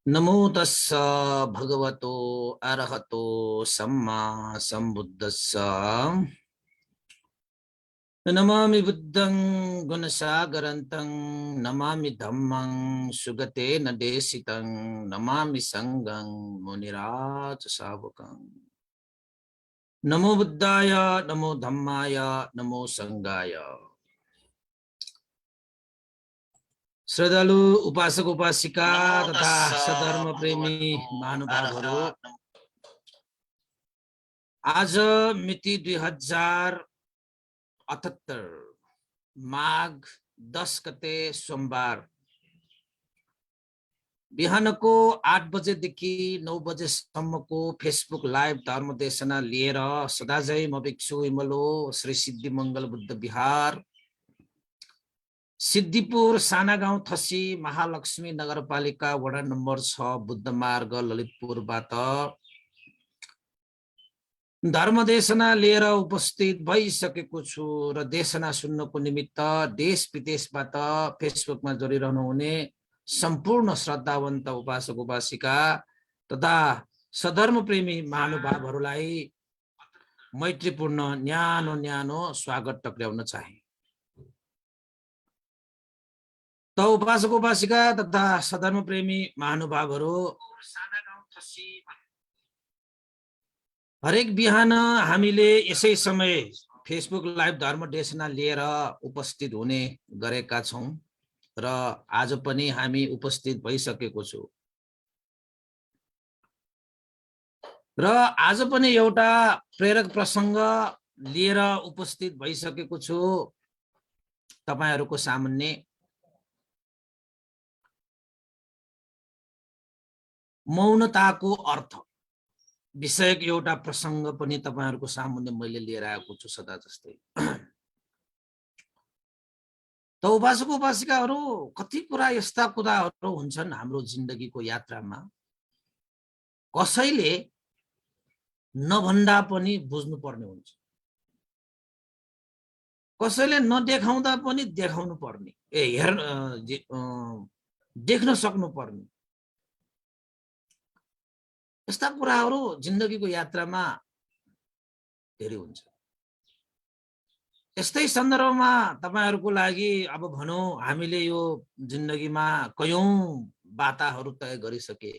नमो तस्स भगवतो अरहतो सम्मा सम्बुद्धस्स। नमामि बुद्धं गुणसागरन्तं नमामि धम्मं सुगतेन देशितं नमामि संघं मुनिराज शावकं। नमो बुद्धाय नमो धम्माय नमो संघाय। श्रद्धालु उपासक उपासिका तथा सधर्म प्रेमी महानुभावहरू, आज मिति 2078 माघ 10 गते सोमबार बिहानको 8 बजेदेखि 9 बजेसम्मको फेसबुक लाइभ धर्मदेशना लिएर सदाझै म भिक्षु विमलो श्री सिद्धि मङ्गल बुद्ध विहार सिद्धिपुर साना गाउँ थसी महालक्ष्मी नगरपालिका वडा नम्बर 6 बुद्ध मार्ग ललितपुरबाट धर्मदेशना लिएर उपस्थित भइसकेको छु र देशना सुन्नको निमित्त देश विदेशबाट फेसबुकमा जोडिरहनु हुने सम्पूर्ण श्रद्धावन्त उपासक उपासिका तथा सधर्म प्रेमी महानुभावहरूलाई मैत्रीपूर्ण न्यानो न्यानो स्वागत टक्र्याउन चाहे। त उपासक उपासिका तथा सधर्म प्रेमी महानुभावहरू, हरेक बिहान हामीले यसै समय फेसबुक लाइभ धर्म देशना लिएर उपस्थित हुने गरेका छौं र आज पनि हामी उपस्थित भइसकेको छु र आज पनि एउटा प्रेरक प्रसंग लिएर उपस्थित भइसकेको छु तपाईहरुको सामुन्ने। मौनताको अर्थ विषयक एउटा प्रसंग पनि तपाईहरुको सामुन्ने मैले लिएर आएको छु सदा जस्तै। त उपासक उपासिकाहरू, कति कुरा यस्ता कुराहरू हुन्छन् हाम्रो जिन्दगीको यात्रामा कसैले नभन्दा पनि बुझ्नु पर्ने हुन्छ, कसैले नदेखाउँदा पनि देखाउनु पर्ने, देख्न सक्नु पर्ने यस्ता कुराहरू जिन्दगीको यात्रामा धेरै हुन्छ। यस्तै सन्दर्भमा तपाईहरुको लागि अब भनौं हामीले यो जिन्दगीमा कयौं बाटाहरू तय गरिसके,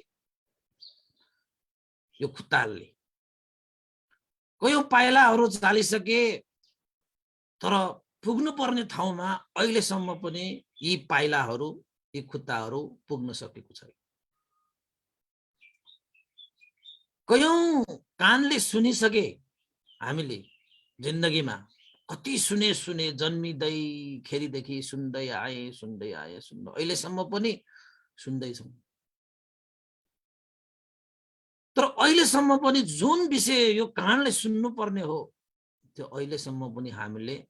यो खुट्टाले कयौं पाइलाहरू चालिसके, तर पुग्नु पर्ने ठाउँमा अहिलेसम्म पनि यी पाइलाहरू यी खुट्टाहरू पुग्न सकेको छैन। कयौं कानले सुनिसके हामीले जिन्दगीमा, कति सुने जन्मिँदै खेरीदेखि सुन्दै आए अहिलेसम्म पनि सुन्दै छौं। तर अहिलेसम्म पनि जुन विषय यो कानले सुन्नु पर्ने हो त्यो अहिलेसम्म पनि हामीले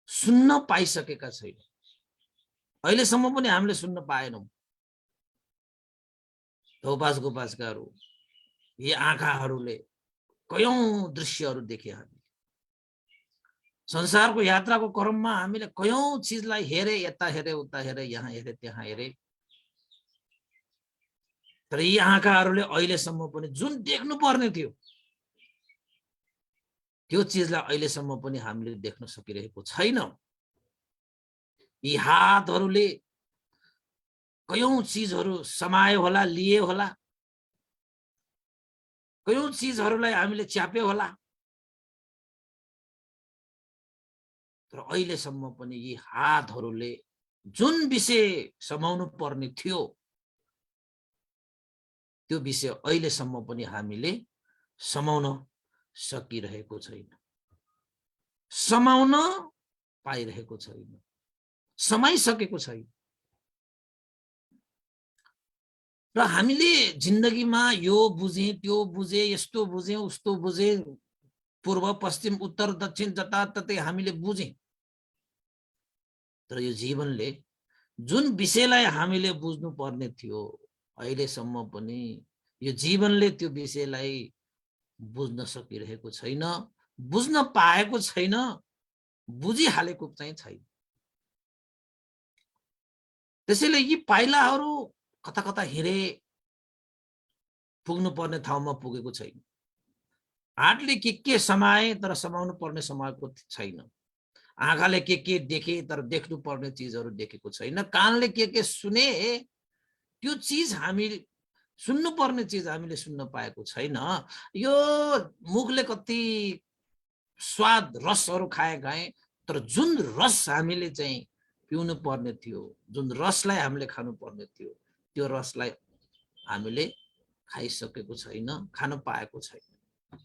सुन्न पाइसकेका छैनौं। अहिलेसम्म पनि हामीले सुन्न पाएनौं। उपासक उपासिकाहरू, यी आँखाहरूले कयौं दृश्यहरू देखे हामी। संसारको यात्राको क्रममा हामीले कयौं चीजलाई हेरे, यता हेरे उता हेरे, यहाँ हेरे त्यहाँ हेरे, तर यी आँखाहरूले अहिलेसम्म पनि जुन देख्नु पर्ने थियो त्यो चीजलाई अहिलेसम्म पनि हामीले देख्न सकिरहेको छैनौं। यी हातहरूले कयौं चीजहरू समायो होला, लिए होला, कयौं चीजहरूलाई हामीले च्याप्यो होला, तर अहिलेसम्म पनि यी हातहरूले जुन विषय समाउनु पर्ने थियो त्यो विषय अहिलेसम्म पनि हामीले समाउन सकिरहेको छैन, समाउन पाइरहेको छैन, समाइसकेको छैन। र हामीले जिन्दगीमा यो बुझे त्यो बुझे, यस्तो बुझे उस्तो बुझे, पूर्व पश्चिम उत्तर दक्षिण जताततै हामीले बुझे, तर यो जीवनले जुन विषयलाई हामीले बुझ्नु पर्ने थियो अहिलेसम्म पनि यो जीवनले त्यो विषयलाई बुझ्न सकिरहेको छैन, बुझ्न पाएको छैन, बुझिहालेको चाहिँ छैन। त्यसैले यी पाइलाहरू कता कता हिँडे पुग्नु पर्ने ठाउँमा पुगेको छैन। हातले के समाए तर समाउनु पर्ने समाएको छैन। आँखाले के देखे तर देख्नु पर्ने चिजहरू देखेको छैन। कानले के सुने त्यो चिज हामी सुन्नु पर्ने चिज हामीले सुन्न पाएको छैन। यो मुखले कति स्वाद रसहरू खाए तर जुन रस हामीले चाहिँ पिउनु पर्ने थियो, जुन रसलाई हामीले खानु पर्ने थियो, त्यो रसलाई हामीले खाइसकेको छैन, खान पाएको छैन।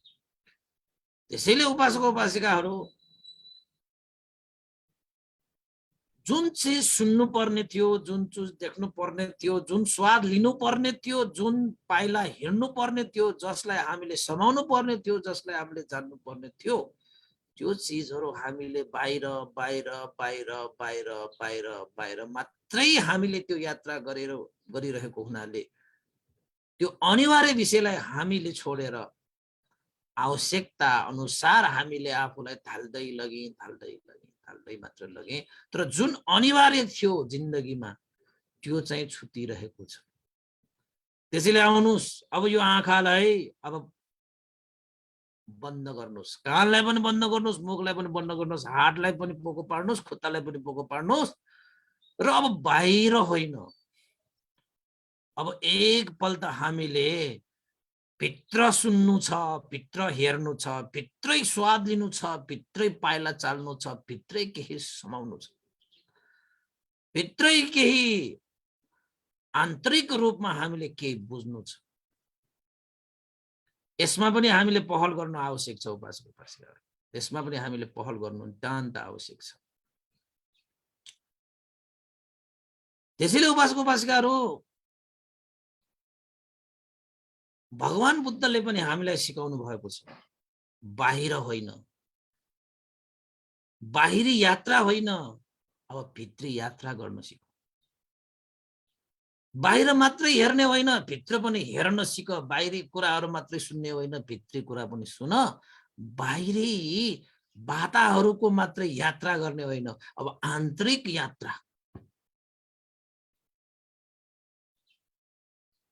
त्यसैले उपासक उपासिकाहरू जुन चिज सुन्नु पर्ने थियो, जुन चिज देख्नु पर्ने थियो, जुन स्वाद लिनु पर्ने थियो, जुन पाइला हिँड्नु पर्ने थियो, जसलाई हामीले समाउनु पर्ने थियो, जसलाई हामीले जान्नु पर्ने थियो, त्यो चिजहरू हामीले बाहिर बाहिर बाहिर बाहिर बाहिर बाहिर मात्रै हामीले त्यो यात्रा गरिरहेको हुनाले त्यो अनिवार्य विषयलाई हामीले छोडेर आवश्यकता अनुसार हामीले आफूलाई थाल्दै लगे मात्र लगे, तर जुन अनिवार्य थियो जिन्दगीमा त्यो चाहिँ छुटिरहेको छ। त्यसैले आउनुस्, अब यो आँखालाई अब बन्द गर्नुस्, कानलाई पनि बन्द गर्नुस्, मुखलाई पनि बन्द गर्नुस्, हातलाई पनि पोको पार्नुस्, खुट्टालाई पनि पोको पार्नुस्, र अब बाहिर होइन, अब एकपल्ट हामीले भित्र सुन्नु छ, भित्र हेर्नु छ, भित्रै स्वाद लिनु छ, भित्रै पाइला चाल्नु छ, भित्रै केही समाउनु छ, भित्रै केही आन्तरिक रूपमा हामीले केही बुझ्नु छ। यसमा पनि हामीले पहल गर्नु आवश्यक छ। उपासक उपासिकाहरू, यसमा पनि हामीले पहल गर्नु नितान्त आवश्यक छ। त्यसैले उपासक उपासिकाहरू, भगवान बुद्धले पनि हामीलाई सिकाउनु भएको छ, बाहिर होइन, बाहिरी यात्रा होइन, अब भित्री यात्रा गर्न सिक। बाहिर मात्रै हेर्ने होइन, भित्र पनि हेर्न सिक। बाहिरी कुराहरू मात्रै सुन्ने होइन, भित्री कुरा पनि सुन। बाहिरी बाटाहरूको मात्रै यात्रा गर्ने होइन, अब आन्तरिक यात्रा।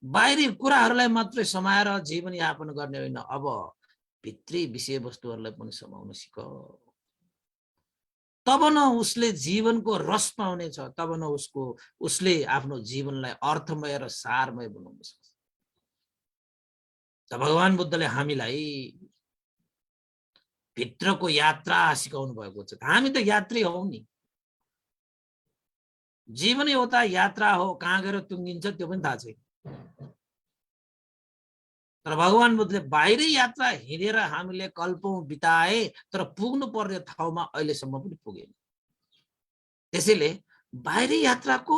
बाहिरी कुराहरूलाई मात्रै समाएर जीवन यापन गर्ने होइन, अब भित्री विषयवस्तुहरूलाई पनि समाउन सिक। तब न उसले जीवनको रस पाउनेछ, तब न उसले आफ्नो जीवनलाई अर्थमय र सारमय बनाउन सक्छ। त भगवान बुद्धले हामीलाई भित्रको यात्रा सिकाउनु भएको छ। हामी त यात्री हौ नि, जीवन एउटा यात्रा हो, कहाँ गएर टुङ्गिन्छ त्यो पनि थाहा छैन। तर भगवान बुद्धले बाहिरी यात्रा हिँडेर हामीले कल्पौं बिताए, तर पुग्नु पर्ने ठाउँमा अहिलेसम्म पनि पुगेन। त्यसैले बाहिरी यात्राको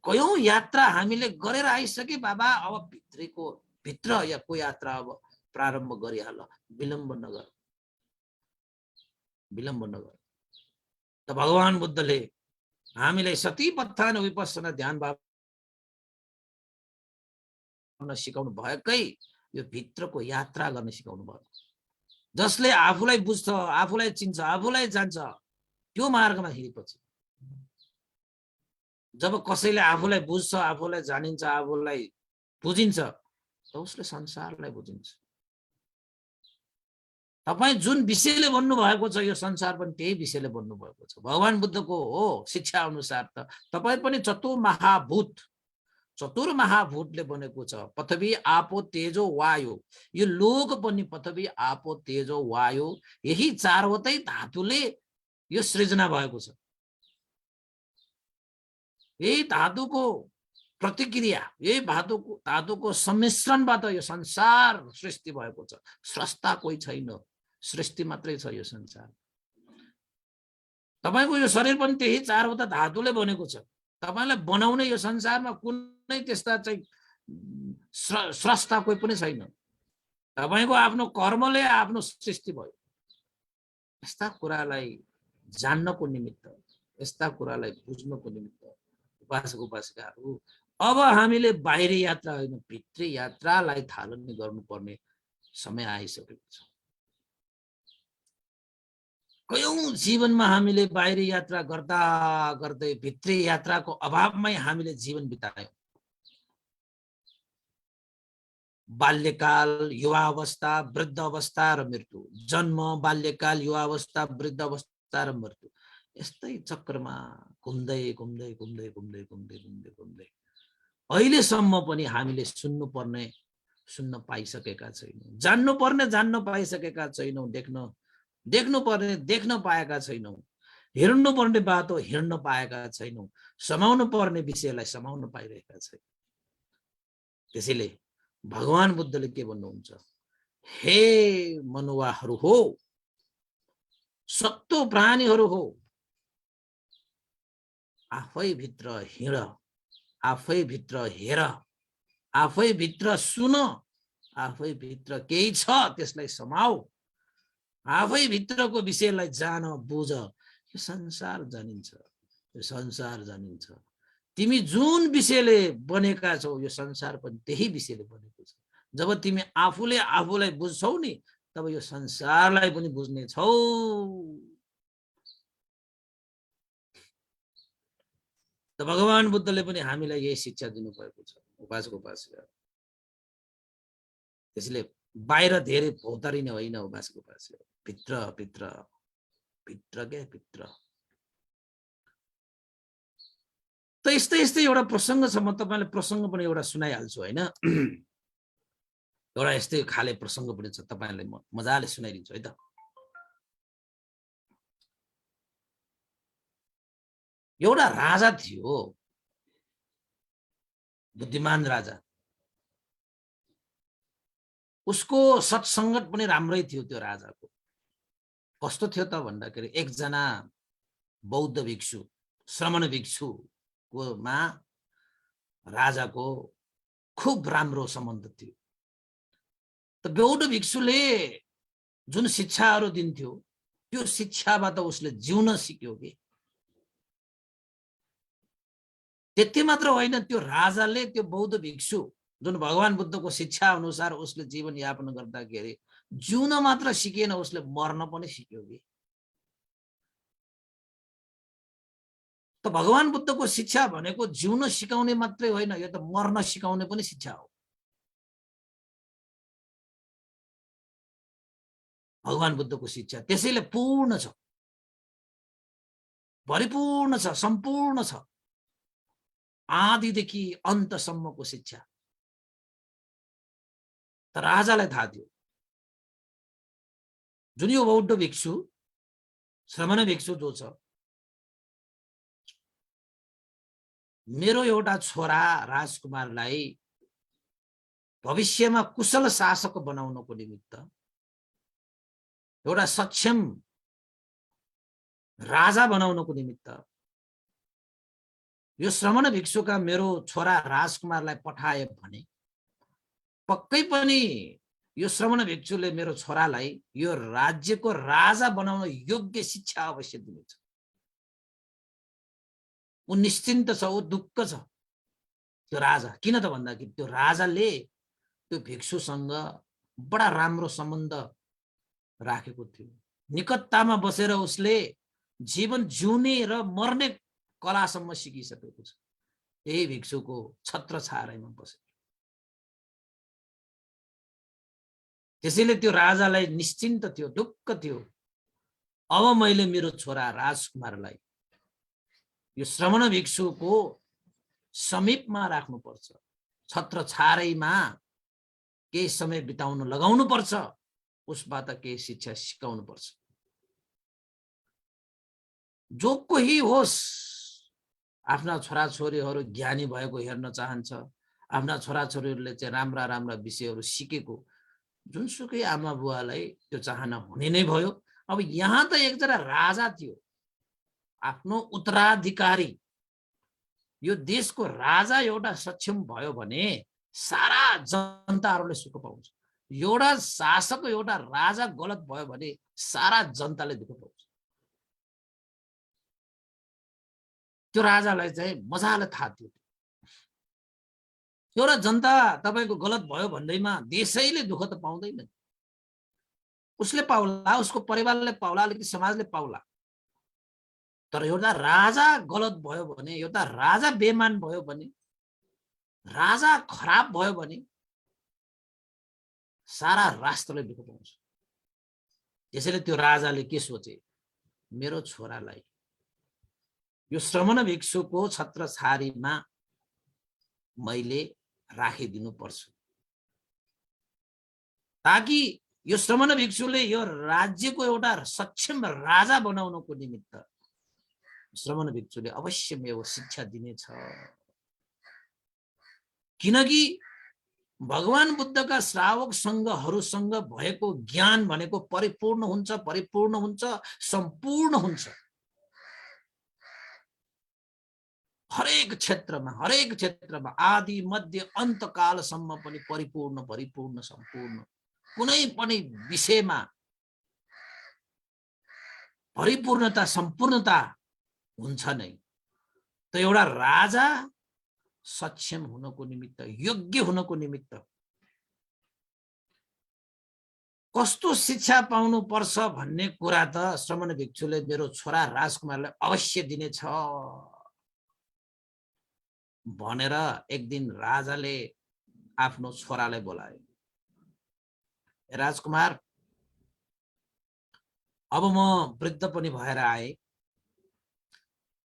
कयौं यात्रा हामीले गरेर आइसके बाबा, अब भित्र को यात्रा अब प्रारम्भ गरिहाल, विलम्ब नगर, विलम्ब नगर। त भगवान बुद्धले हामीलाई सतिपत्थान विपස්සना ध्यान भावना सिकाउनु भएकै यो भित्रको यात्रा गर्न सिकाउनु भयो। जसले आफूलाई बुझ्छ, आफूलाई चिन्छ, आफूलाई जान्छ, त्यो मार्गमा हिँडेपछि जब कसैले आफूलाई बुझ्छ, आफूलाई जानिन्छ, आफूलाई बुझिन्छ, त उसले संसारलाई बुझिन्छ। तपाईं जुन विषयले भन्नु भएको छ, यो संसार पनि त्यही विषयले भन्नु भएको छ। भगवान बुद्धको हो शिक्षा अनुसार त तपाईं पनि चतुर महाभूतले बनेको छ। पृथ्वी आपो तेजो वायु, यो लोक पनि पृथ्वी आपो तेजो वायु, यही चारवटै धातुले यो सृजना भएको छ। यही धातुको प्रतिक्रिया, यही धातुको सम्मिश्रणबाट यो संसार सृष्टि भएको छ। स्रष्टा कोही छैन, सृष्टि मात्रै छ यो संसार। तपाईको यो शरीर पनि त्यही चारवटा धातुले बनेको छ। तपाईलाई बनाउने यो संसारमा कुनै त्यस्ता चाहिँ स्रष्टा कोही पनि छैन। तपाईको आफ्नो कर्मले आफ्नो सृष्टि भयो। यस्ता कुरालाई जान्नको निमित्त, यस्ता कुरालाई बुझ्नको निमित्त उपासक उपासिकाहरू, अब हामीले बाहिरी यात्रा होइन, भित्री यात्रालाई थालनी गर्नुपर्ने समय आइसकेको छ। कयौं जीवनमा हामीले बाहिरी यात्रा गर्दा गर्दै भित्री यात्राको अभावमै हामीले जीवन बितायौं। बाल्यकाल, युवावस्था, वृद्ध अवस्था र मृत्यु। जन्म, बाल्यकाल, युवावस्था, वृद्ध अवस्था र मृत्यु। यस्तै चक्रमा घुम्दै घुम्दै घुम्दै घुम्दै घुम्दै घुम्दै घुम्दै अहिलेसम्म पनि हामीले सुन्न पाइसकेका छैनौँ, जान्नुपर्ने जान्न पाइसकेका छैनौँ, देख्नुपर्ने देख्न पाएका छैनौँ, हेर्नुपर्ने बाटो हिँड्न पाएका छैनौँ, समाउनु पर्ने विषयलाई समाउन पाइरहेका छैनौँ। त्यसैले भगवान बुद्धले के भन्नुहुन्छ, हे मनुवाहरू हो, सत्तो प्राणीहरू हो, आफै भित्र हिँड, आफै भित्र हेर, आफै भित्र सुन, आफै भित्र केही छ त्यसलाई समाऊ, आफै भित्रको विषयलाई जान, बुझ। यो संसार जानिन्छ, यो संसार जानिन्छ। तिमी जुन विषयले बनेका छौ यो संसार पनि त्यही विषयले बनेको छ। जब तिमी आफूले आफूलाई बुझ्छौ नि तब यो संसारलाई पनि बुझ्ने छौ। त भगवान बुद्धले पनि हामीलाई यही शिक्षा दिनुभएको छ, उपासक उपासिका। त्यसैले बाहिर धेरै भौतारिने होइन उपासक उपासिका, भित्र भित्र भित्र के भित्र। त यस्तै यस्तै एउटा प्रसङ्ग छ, म तपाईँलाई प्रसङ्ग पनि एउटा सुनाइहाल्छु होइन। एउटा यस्तै खाले प्रसङ्ग पनि छ, तपाईँलाई म मजाले सुनाइदिन्छु है त। एउटा राजा थियो, बुद्धिमान राजा। उसको सत्सङ्गत पनि राम्रै थियो त्यो राजाको। कस्तो थियो त भन्दाखेरि एकजना बौद्ध भिक्षु, श्रमण भिक्षुको मा राजाको खुब राम्रो सम्बन्ध थियो। त बौद्ध भिक्षुले जुन शिक्षाहरू दिन्थ्यो त्यो शिक्षाबाट उसले जिउन सिक्यो कि। त्यति मात्र होइन, त्यो राजाले त्यो बौद्ध भिक्षु जुन भगवान बुद्धको शिक्षा अनुसार उसले जीवन यापन गर्दाखेरि जिउन मात्र सिकेन, उसले मर्न पनि सिक्यो कि। त भगवान बुद्धको शिक्षा भनेको जिउन सिकाउने मात्रै होइन, यो त मर्न सिकाउने पनि शिक्षा हो। भगवान बुद्धको शिक्षा त्यसैले पूर्ण छ, परिपूर्ण छ, सम्पूर्ण छ, आदिदेखि अन्तसम्मको शिक्षा। त राजालाई थाहा थियो, जुन यो बौद्ध भिक्षु, श्रमण भिक्षु जो छ, मेरो एउटा छोरा राजकुमारलाई भविष्यमा कुशल शासक बनाउनको निमित्त, एउटा सक्षम राजा बनाउनको निमित्त यो श्रमण भिक्षुका मेरो छोरा राजकुमारलाई पठाए भने पक्कै पनि यो श्रमण भिक्षुले मेरो छोरालाई यो राज्यको राजा बनाउन योग्य शिक्षा अवश्य दिनेछ। ऊ निश्चिन्त छ, ऊ ढुक्क छ त्यो राजा। किन त भन्दाखेरि त्यो राजाले त्यो भिक्षुसँग बडा राम्रो सम्बन्ध राखेको थियो। निकटतामा बसेर उसले जीवन जिउने र मर्ने कलासम्म सिकिसकेको छ यही भिक्षुको छत्र छायामा बसेर। त्यसैले त्यो राजालाई निश्चिन्त थियो, ढुक्क थियो, अब मैले मेरो छोरा राजकुमारलाई यो श्रमण भिक्षुको समीपमा राख्नुपर्छ, छत्र छायामा केही समय बिताउन लगाउनु पर्छ, उसबाट केही शिक्षा सिकाउनु पर्छ। जो कोही होस् आफ्ना छोराछोरीहरू ज्ञानी भएको हेर्न चाहन्छ, आफ्ना छोराछोरीहरूले चाहिँ राम्रा राम्रा विषयहरू सिकेको जुनसुकै आमा बुवालाई त्यो चाहना हुने नै भयो। अब यहाँ त एकजना राजा थियो, आफ्नो उत्तराधिकारी, यो देशको राजा एउटा सक्षम भयो भने सारा जनताहरूले सुख पाउँछ। एउटा शासक, एउटा राजा गलत भयो भने सारा जनताले दुःख पाउँछ। त्यो राजालाई चाहिँ मजाले थाहा थियो, एउटा जनता तपाईको गलत भयो भन्दैमा देशैले दुःख त पाउँदैन, उसले पाउला, उसको परिवारले पाउला, अलिकति समाजले पाउला। तर एउटा राजा गलत भयो भने, एउटा राजा बेमान भयो भने, राजा खराब भयो भने सारा राष्ट्रले दुःख पाउँछ। त्यसैले त्यो राजाले के सोचे, मेरो छोरालाई यो श्रमण भिक्षुको छत्रछारीमा मैले राखिदिनु पर्छ, ताकि यो श्रमण भिक्षुले यो राज्यको एउटा सक्षम राजा बनाउनको निमित्त श्रमण भिक्षुले अवश्य मेरो शिक्षा दिनेछ। किनकि भगवान बुद्धका श्रावक संघहरूसँग भएको ज्ञान भनेको परिपूर्ण हुन्छ, परिपूर्ण हुन्छ, सम्पूर्ण हुन्छ। हरेक क्षेत्रमा आदि मध्य अन्तकालसम्म पनि परिपूर्ण परिपूर्ण सम्पूर्ण, कुनै पनि विषयमा परिपूर्णता सम्पूर्णता हुन्छ नै। त एउटा राजा सक्षम हुनको निमित्त, योग्य हुनको निमित्त कस्तो शिक्षा पाउनु पर्छ भन्ने कुरा त श्रमण भिक्षुले मेरो छोरा राजकुमारलाई अवश्य दिनेछ भनेर एक दिन राजाले आफ्नो छोरालाई बोलाए। राजकुमार, अब म वृद्ध पनि भएर आए,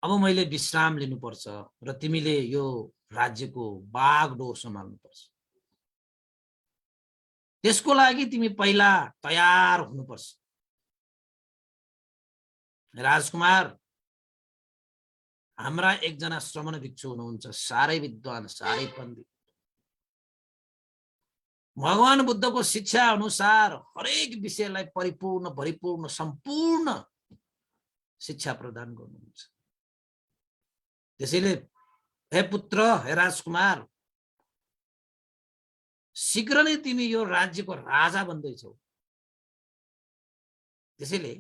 अब मैले विश्राम लिनुपर्छ र तिमीले यो राज्यको बागडोर सम्हाल्नुपर्छ। त्यसको लागि तिमी पहिला तयार हुनुपर्छ। राजकुमार, हाम्रा एकजना श्रमण भिक्षु हुनुहुन्छ, साह्रै विद्वान, साह्रै पण्डित। भगवान बुद्धको शिक्षा अनुसार हरेक विषयलाई परिपूर्ण परिपूर्ण सम्पूर्ण शिक्षा प्रदान गर्नुहुन्छ। त्यसैले हे पुत्र, हे राजकुमार, शीघ्र नै तिमी यो राज्यको राजा बन्दैछौ। त्यसैले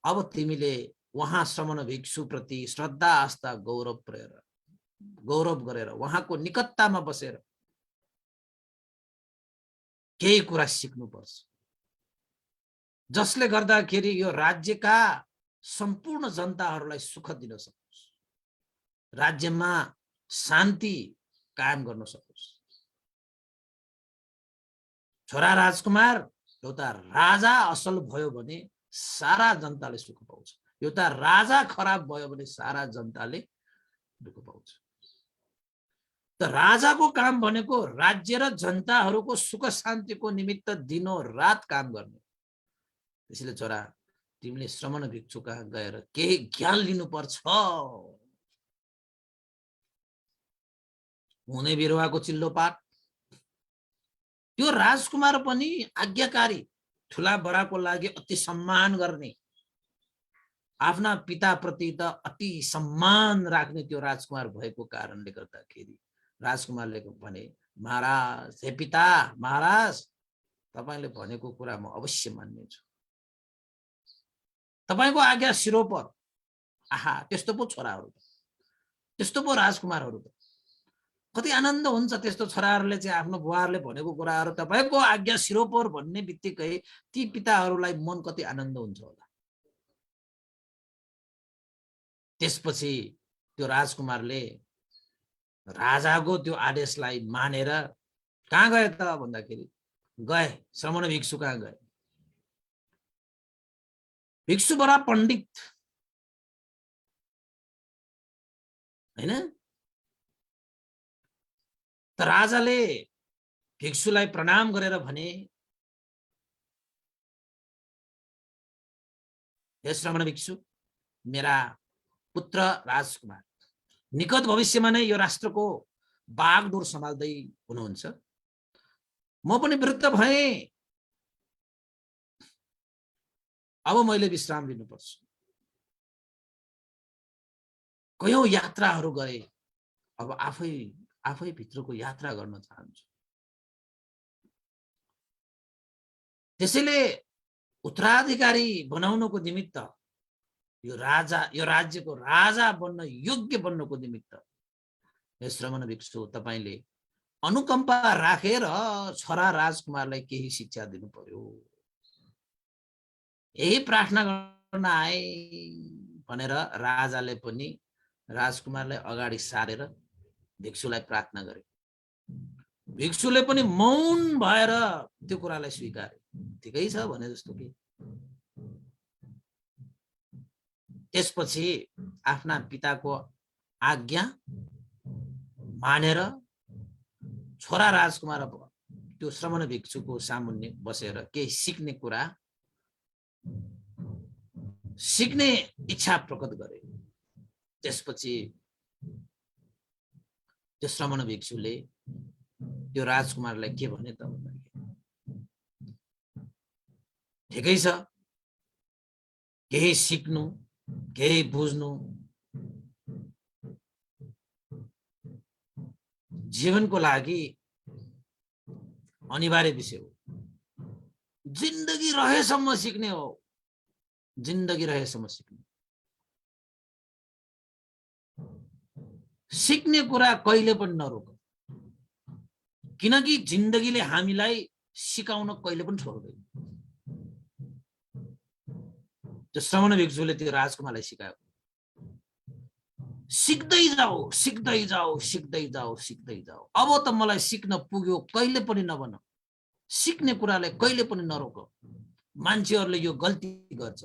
अब तिमीले उहाँ श्रमण भिक्षु प्रति श्रद्धा आस्था गौरव गरेर उहाँको निकटतामा बसेर केही कुरा सिक्नुपर्छ, जसले गर्दाखेरि यो राज्यका सम्पूर्ण जनताहरूलाई सुख दिन सकोस्, राज्यमा शान्ति कायम गर्न सकोस्। छोरा राजकुमार, एउटा राजा असल भयो भने सारा जनताले सुख पाउँछ, एउटा राजा खराब भयो भने सारा जनताले दुःख पाउँछ। त राजाको काम भनेको राज्य र जनताहरूको सुख शान्तिको निमित्त दिनो रात काम गर्ने। त्यसैले छोरा, तिमीले श्रमण भिक्षु कहाँ गएर केही ज्ञान लिनुपर्छ। हुने बिरुवाको चिल्लो पात। त्यो राजकुमार पनि आज्ञाकारी, ठुला बडाको लागि अति सम्मान गर्ने, आफ्ना पिताप्रति त अति सम्मान राख्ने त्यो राजकुमार भएको कारणले गर्दाखेरि राजकुमारले भने, महाराज, हे पिता, महाराज, तपाईले भनेको कुरा म अवश्य मान्नेछु। तपाईको आज्ञा शिरोपर। आहा, त्यस्तो पो छोराहरू, त्यस्तो पो राजकुमारहरू त कति आनन्द हुन्छ। त्यस्तो छोराहरूले चाहिँ आफ्नो बुवाहरूले भनेको कुराहरू तपाईको आज्ञा शिरोपर भन्ने बित्तिकै ती पिताहरूलाई मन कति आनन्द हुन्छ होला। त्यसपछि त्यो राजकुमारले राजाको त्यो आदेशलाई मानेर कहाँ गए त भन्दाखेरि गए श्रमण भिक्षु कहाँ गए। भिक्षु बडा पण्डित हैन, त राजाले भिक्षुलाई प्रणाम गरेर भने, हे श्रमण भिक्षु, मेरा पुत्र राजकुमार निकट भविष्यमा नै यो राष्ट्रको बागडोर सम्हाल्दै हुनुहुन्छ। म पनि वृद्ध भए, अब मैले विश्राम लिनुपर्छ। कयौं यात्राहरू गरे, अब आफै भित्रको यात्रा गर्न चाहन्छु। त्यसैले उत्तराधिकारी बनाउनको निमित्त यो राज्यको राजा बन्न योग्य बन्नको निमित्त हे श्रमण भिक्षु, तपाईले अनुकम्पा राखेर छोरा राजकुमारलाई केही शिक्षा दिनु पर्यो। यही प्रार्थना गर्न आए भनेर राजाले पनि राजकुमारलाई अगाडि सारेर भिक्षुलाई प्रार्थना गरे। भिक्षुले पनि मौन भएर त्यो कुरालाई स्वीकारे। ठिकै छ भने जस्तो कि त्यसपछि आफ्ना पिताको आज्ञा मानेर छोरा राजकुमार त्यो श्रमण भिक्षुको सामुन्ने बसेर केही सिक्ने कुरा सिक्ने इच्छा प्रकट गरे। त्यसपछि त्यो श्रमण भिक्षुले त्यो राजकुमारलाई के भने त ठिकै छ, केही सिक्नु केही बुझ्नु जीवनको लागि अनिवार्य विषय हो। जिन्दगी रहेसम्म सिक्ने हो, जिन्दगी रहेसम्म सिक्ने। सिक्ने कुरा कहिले पनि नरोक, किनकि जिन्दगीले हामीलाई सिकाउन कहिले पनि छोड्दैन। त्यो श्रमण भिक्षुले त्यो राजकुमारलाई सिकायो, सिक्दै जाऊ सिक्दै जाऊ सिक्दै जाऊ सिक्दै जाऊ। अब त मलाई सिक्न पुग्यो, कहिले पनि नभन, सिक्ने कुरालाई कहिले पनि नरोक। मान्छेहरूले यो गल्ती गर्छ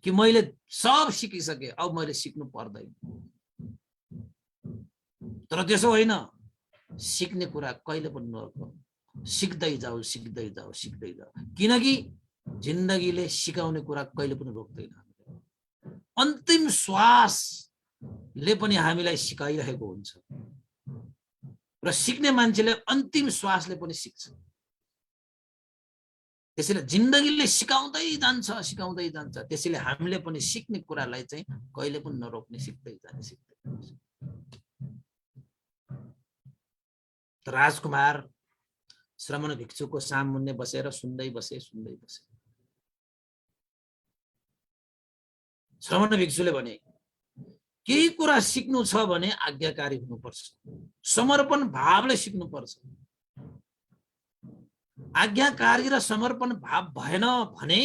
कि मैले सब सिकिसके, अब मैले सिक्नु पर्दैन। तर त्यसो होइन, सिक्ने कुरा कहिले पनि नरोक, सिक्दै जाऊ सिक्दै जाऊ सिक्दै जाऊ, किनकि जिन्दगीले सिकाउने कुरा कहिले पनि रोक्दैन। अन्तिम श्वासले पनि हामीलाई सिकाइरहेको हुन्छ र सिक्ने मान्छेले अन्तिम श्वासले पनि सिक्छ। त्यसैले जिन्दगीले सिकाउँदै जान्छ सिकाउँदै जान्छ। त्यसैले हामीले पनि सिक्ने कुरालाई चाहिँ कहिले पनि नरोक्ने, सिक्दै जाने सिक्दै जाने। राजकुमार श्रमण भिक्षुको सामुन्ने बसेर सुन्दै बसे सुन्दै बसे। श्रमण भिक्षुले भने केही कुरा सिक्नु छ भने आज्ञाकारी हुनुपर्छ, समर्पण भावले सिक्नुपर्छ। आज्ञाकारी र समर्पण भाव भएन भने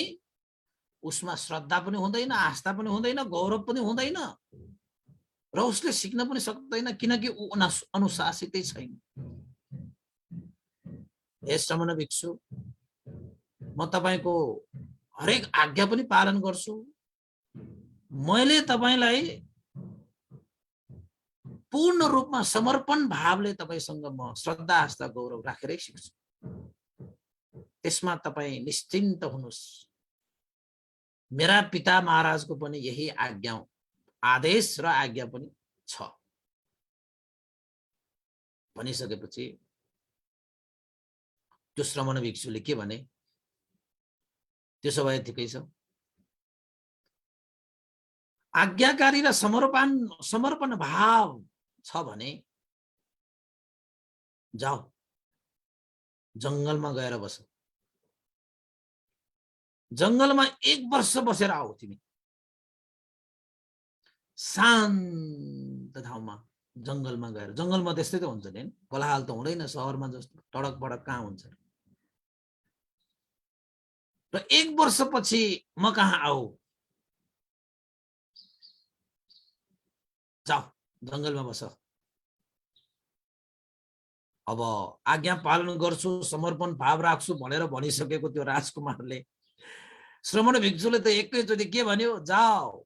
उसमा श्रद्धा पनि हुँदैन, आस्था पनि हुँदैन, गौरव पनि हुँदैन र उसले सिक्न पनि सक्दैन, किनकि ऊ अनुशासितै छैन। हे श्रमण भिक्षु, म तपाईको हरेक आज्ञा पनि पालन गर्छु। मैले तपाईलाई पूर्ण रूपमा समर्पण भावले तपाईसँग म श्रद्धा आस्था गौरव राखेरै सिक्छु। त्यसमा तपाई निश्चिन्त हुनुस्। मेरा पिता महाराजको पनि यही आज्ञा, आदेश र आज्ञा पनि छ। भनिसकेपछि त्यो श्रमण भिक्षुले के भने, त्यसो भए ठिकै छ, आज्ञाकारी र समर्पण भाव छ भने जाऊ जंगलमा गएर बस। जंगलमा 1 वर्ष बसेर आऊ। तिमी शान्त ठाउँमा जंगलमा गएर, जंगलमा त्यस्तै त हुन्छ नि, कोलाहल त हुँदैन शहरमा जस्तो टडक पडक कहाँ हुन्छ। र 1 वर्षपछि म कहाँ आऊ, जाऊ जंगलमा बस। अब आज्ञा पालन गर्छु, समर्पण भाव राख्छु भनेर भनिसकेको त्यो राजकुमारले, श्रमण भिक्षुले त एकैचोटि के भन्यो, जाऊ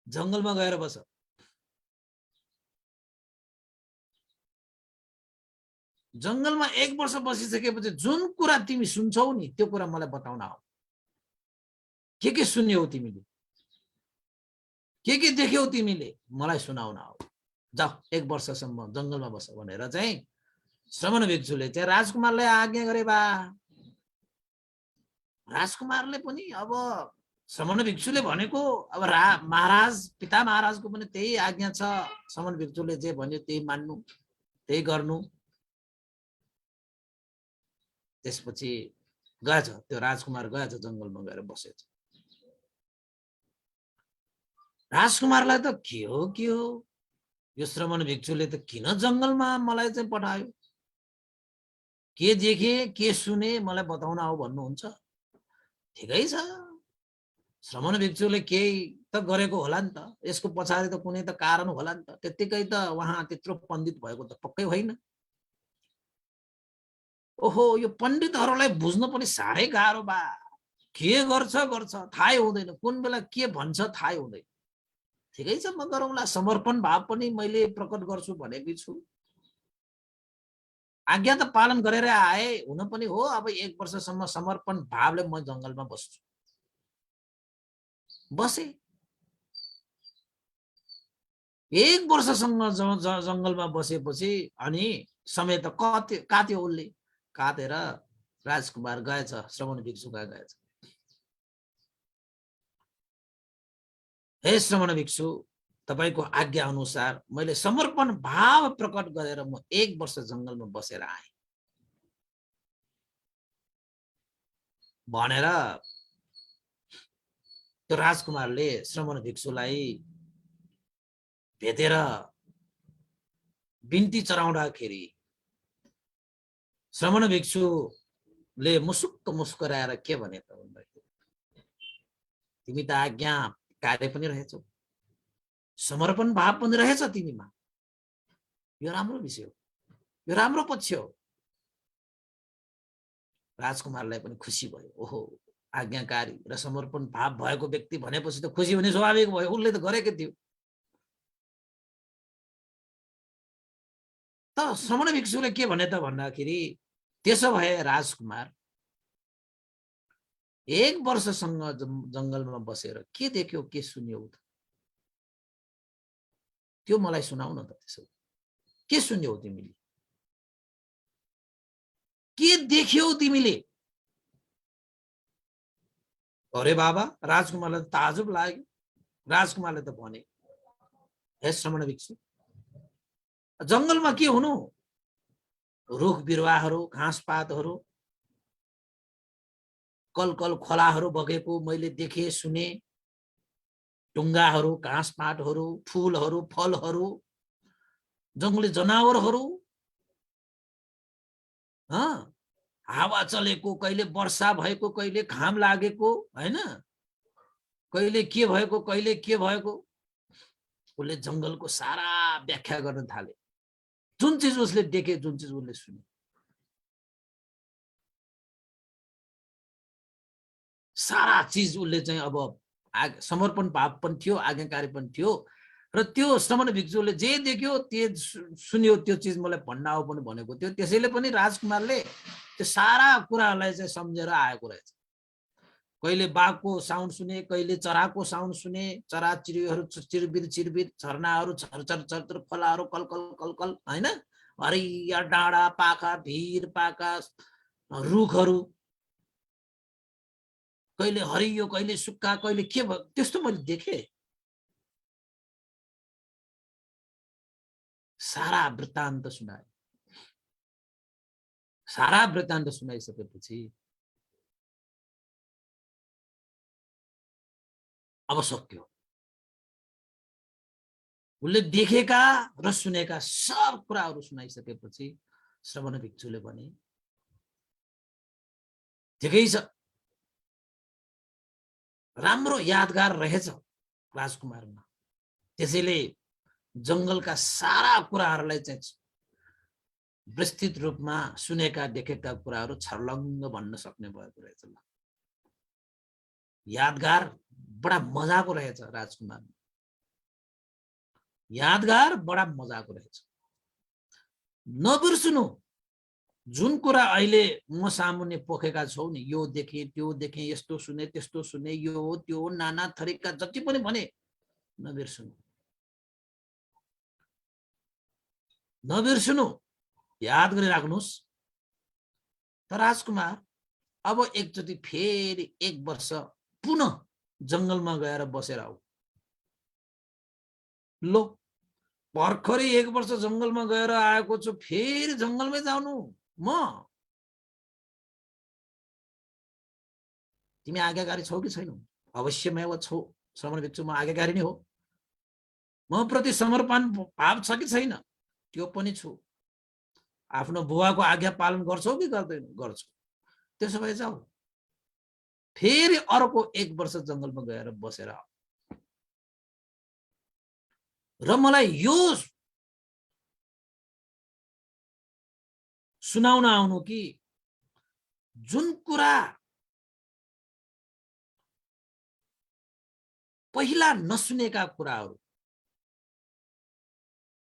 जंगलमा गएर बस। जंगलमा 1 वर्ष बसिसकेपछि जुन कुरा तिमी सुन्छौ नि त्यो कुरा मलाई बताउन आऊ। के सुन्यौ तिमीले, के देख्यौ तिमीले, मलाई सुनाउन आऊ। जाऊ 1 वर्षसम्म जंगलमा बस भनेर चाहिँ श्रमण भिक्षुले चाहिँ राजकुमारलाई आज्ञा गरे। बा राजकुमारले पनि अब श्रमण भिक्षुले भनेको, अब महाराज पिता महाराजको पनि त्यही आज्ञा छ। श्रमण भिक्षुले जे भन्यो त्यही मान्नु, त्यही गर्नु। त्यसपछि गएछ त्यो राजकुमार, गएछ जंगलमा गएर बसेछ। राजकुमारलाई त के हो यो श्रमण भिक्षुले त किन जंगलमा मलाई चाहिँ पठायो, के देखे के सुने मलाई बताउन आऊ भन्नुहुन्छ। ठिकै छ, श्रमण भिक्षुले केही त गरेको होला नि त, यसको पछाडि त कुनै त कारण होला नि त। त्यतिकै त उहाँ त्यत्रो पण्डित भएको त पक्कै होइन। ओहो, यो पण्डितहरूलाई बुझ्नु पनि साह्रै गाह्रो बा। के गर्छ गर्छ थाहै हुँदैन, कुन बेला के भन्छ थाहै हुँदैन। ठिकै छ, म गरौँला, समर्पण भाव पनि मैले प्रकट गर्छु भनेकी छु। आज्ञा त पालन गरेर आए, हुन पनि हो। अब 1 वर्षसम्म समर्पण भावले म जङ्गलमा बस्छु। बसे 1 वर्षसम्म जङ्गलमा बसेपछि अनि समय त काट्यो उसले। काटेर राजकुमार गएछ, श्रवण भिक्षु गएछ। हे श्रवण भिक्षु, तपाईको आज्ञा अनुसार मैले समर्पण भाव प्रकट गरेर म 1 वर्ष जङ्गलमा बसेर आएँ भनेर त्यो राजकुमारले श्रवण भिक्षुलाई भेटेर बिन्ती चढाउँदाखेरि श्रवण भिक्षुले मुसुक्क मुस्कुराएर के भने त भन्दाखेरि, तिमी त आज्ञा कार्य पनि रहेछौ, समर्पण भाव पनि रहेछ तिमीमा, यो राम्रो विषय हो, यो राम्रो पक्ष हो। राजकुमारलाई पनि खुसी भयो। ओहो, आज्ञाकारी र समर्पण भाव भएको व्यक्ति भनेपछि त खुसी हुने स्वाभाविक भयो, उसले त गरेकै थियो। त श्रवण भिक्षुले के भने त भन्दाखेरि, त्यसो भए राजकुमार 1 वर्षसँग जङ्गलमा बसेर के देख्यौ, के सुन्यौ त, त्यो मलाई सुनाउ न त। त्यसो के सुन्यौ तिमीले, के देख्यौ तिमीले? अरे बाबा, राजकुमारलाई ताजुब लाग्यो। राजकुमारले त भने, हे श्रवण भिक्षु, जङ्गलमा के हुनु, रुख बिरुवाहरू, घाँसपातहरू, कलकल खोलाहरू बगेको मैले देखे सुने, ढुङ्गाहरू, घाँसपातहरू, फूलहरू, फलहरू, जङ्गली जनावरहरू, हावा चलेको, कहिले वर्षा भएको, कहिले घाम लागेको, हैन, कहिले के भएको, कहिले के भएको। उसले जङ्गलको सारा व्याख्या गर्न थाले। जुन चिज उसले देखे, जुन चिज उसले सुने, सारा चिज उसले चाहिँ अब समर्पण भाव पनि थियो, आज्ञाकारी पनि थियो। र त्यो श्रवण भिक्षुले जे देख्यो, त्यो सुन्यो, त्यो चिज मलाई भन्न आऊ पनि भनेको थियो। त्यसैले पनि राजकुमारले त्यो सारा कुराहरूलाई चाहिँ सम्झेर आएको रहेछ। कहिले बाघको साउन्ड सुने, कहिले चराको साउन्ड सुने, चरा चिरुवाहरू चिरबिर चिरबिर, झरनाहरू झरझर झरझर, खोलाहरू कलकल कलकल, हैन, हरिया डाँडा पाखा, भिर पाका, रुखहरू कहिले हरियो, कहिले सुक्खा, कहिले के भयो, त्यस्तो मैले देखेँ। सारा वृत्तान्त सुनाए। सारा वृत्तान्त सुनाइसकेपछि अब सक्यो। उसले देखेका र सुनेका सब कुराहरू सुनाइसकेपछि श्रवण भिक्षुले भने, ठिकै छ, राम्रो यादगार रहेछ राजकुमारमा। त्यसैले जङ्गलका सारा कुराहरूलाई चाहिँ विस्तृत रूपमा सुनेका देखेका कुराहरू छर्लङ्ग भन्न सक्ने भएको रहेछ। यादगार बडा मजाको रहेछ राजकुमार, यादगार बडा मजाको रहेछ। नबिर्सनु, जुन कुरा अहिले म सामुन्ने पोखेका छौ नि, यो देखे, त्यो देखे, यस्तो सुने, त्यस्तो सुने, यो हो, त्यो हो, नाना थरीका जति पनि भने, नबिर्सनु, नबिर्सनु, याद गरिराख्नुहोस्। त राजकुमार अब एकचोटि फेरि 1 वर्ष पुनः जङ्गलमा गएर बसेर आऊ। लो, भर्खरै 1 वर्ष जङ्गलमा गएर आएको छु, फेरि जङ्गलमै जानु म? तिमी आज्ञाकारी छौ कि छैनौ? अवश्यमेव छौ श्रवण भिक्षु, म आज्ञाकारी नै हो। म प्रति समर्पण भाव छ कि छैन? त्यो पनि छु। आफ्नो बुवाको आज्ञा पालन गर्छौ कि गर्दैन? गर्छु। त्यसो भए जाऊ, फेरि अर्को 1 वर्ष जङ्गलमा गएर बसेर आऊ र मलाई यो सुनाउन आउनु कि जुन कुरा पहिला नसुनेका कुराहरू,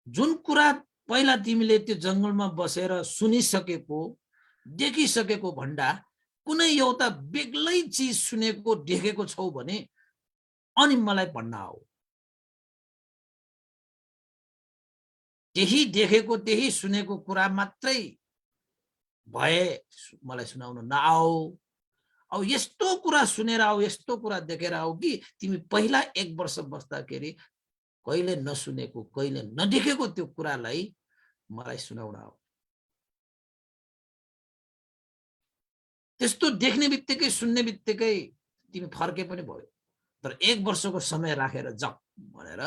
जुन कुरा पहिला तिमीले त्यो जंगलमा बसेर सुनिसकेको देखिसकेको भन्दा कुनै एउटा बेग्लै चीज सुनेको देखेको छौ भने अनि मलाई भन्न आऊ। त्यही देखेको त्यही सुनेको कुरा मात्रै भए मलाई सुनाउन नआऊ। अब यस्तो कुरा सुनेर आऊ, यस्तो कुरा देखेर आऊ कि तिमी पहिला 1 वर्ष बस्दाखेरि कहिले नसुनेको कहिले नदेखेको त्यो कुरालाई मलाई सुनाउन आऊ। त्यस्तो देख्ने बित्तिकै सुन्ने बित्तिकै तिमी फर्के पनि भयो, तर 1 वर्षको समय राखेर जाऊ भनेर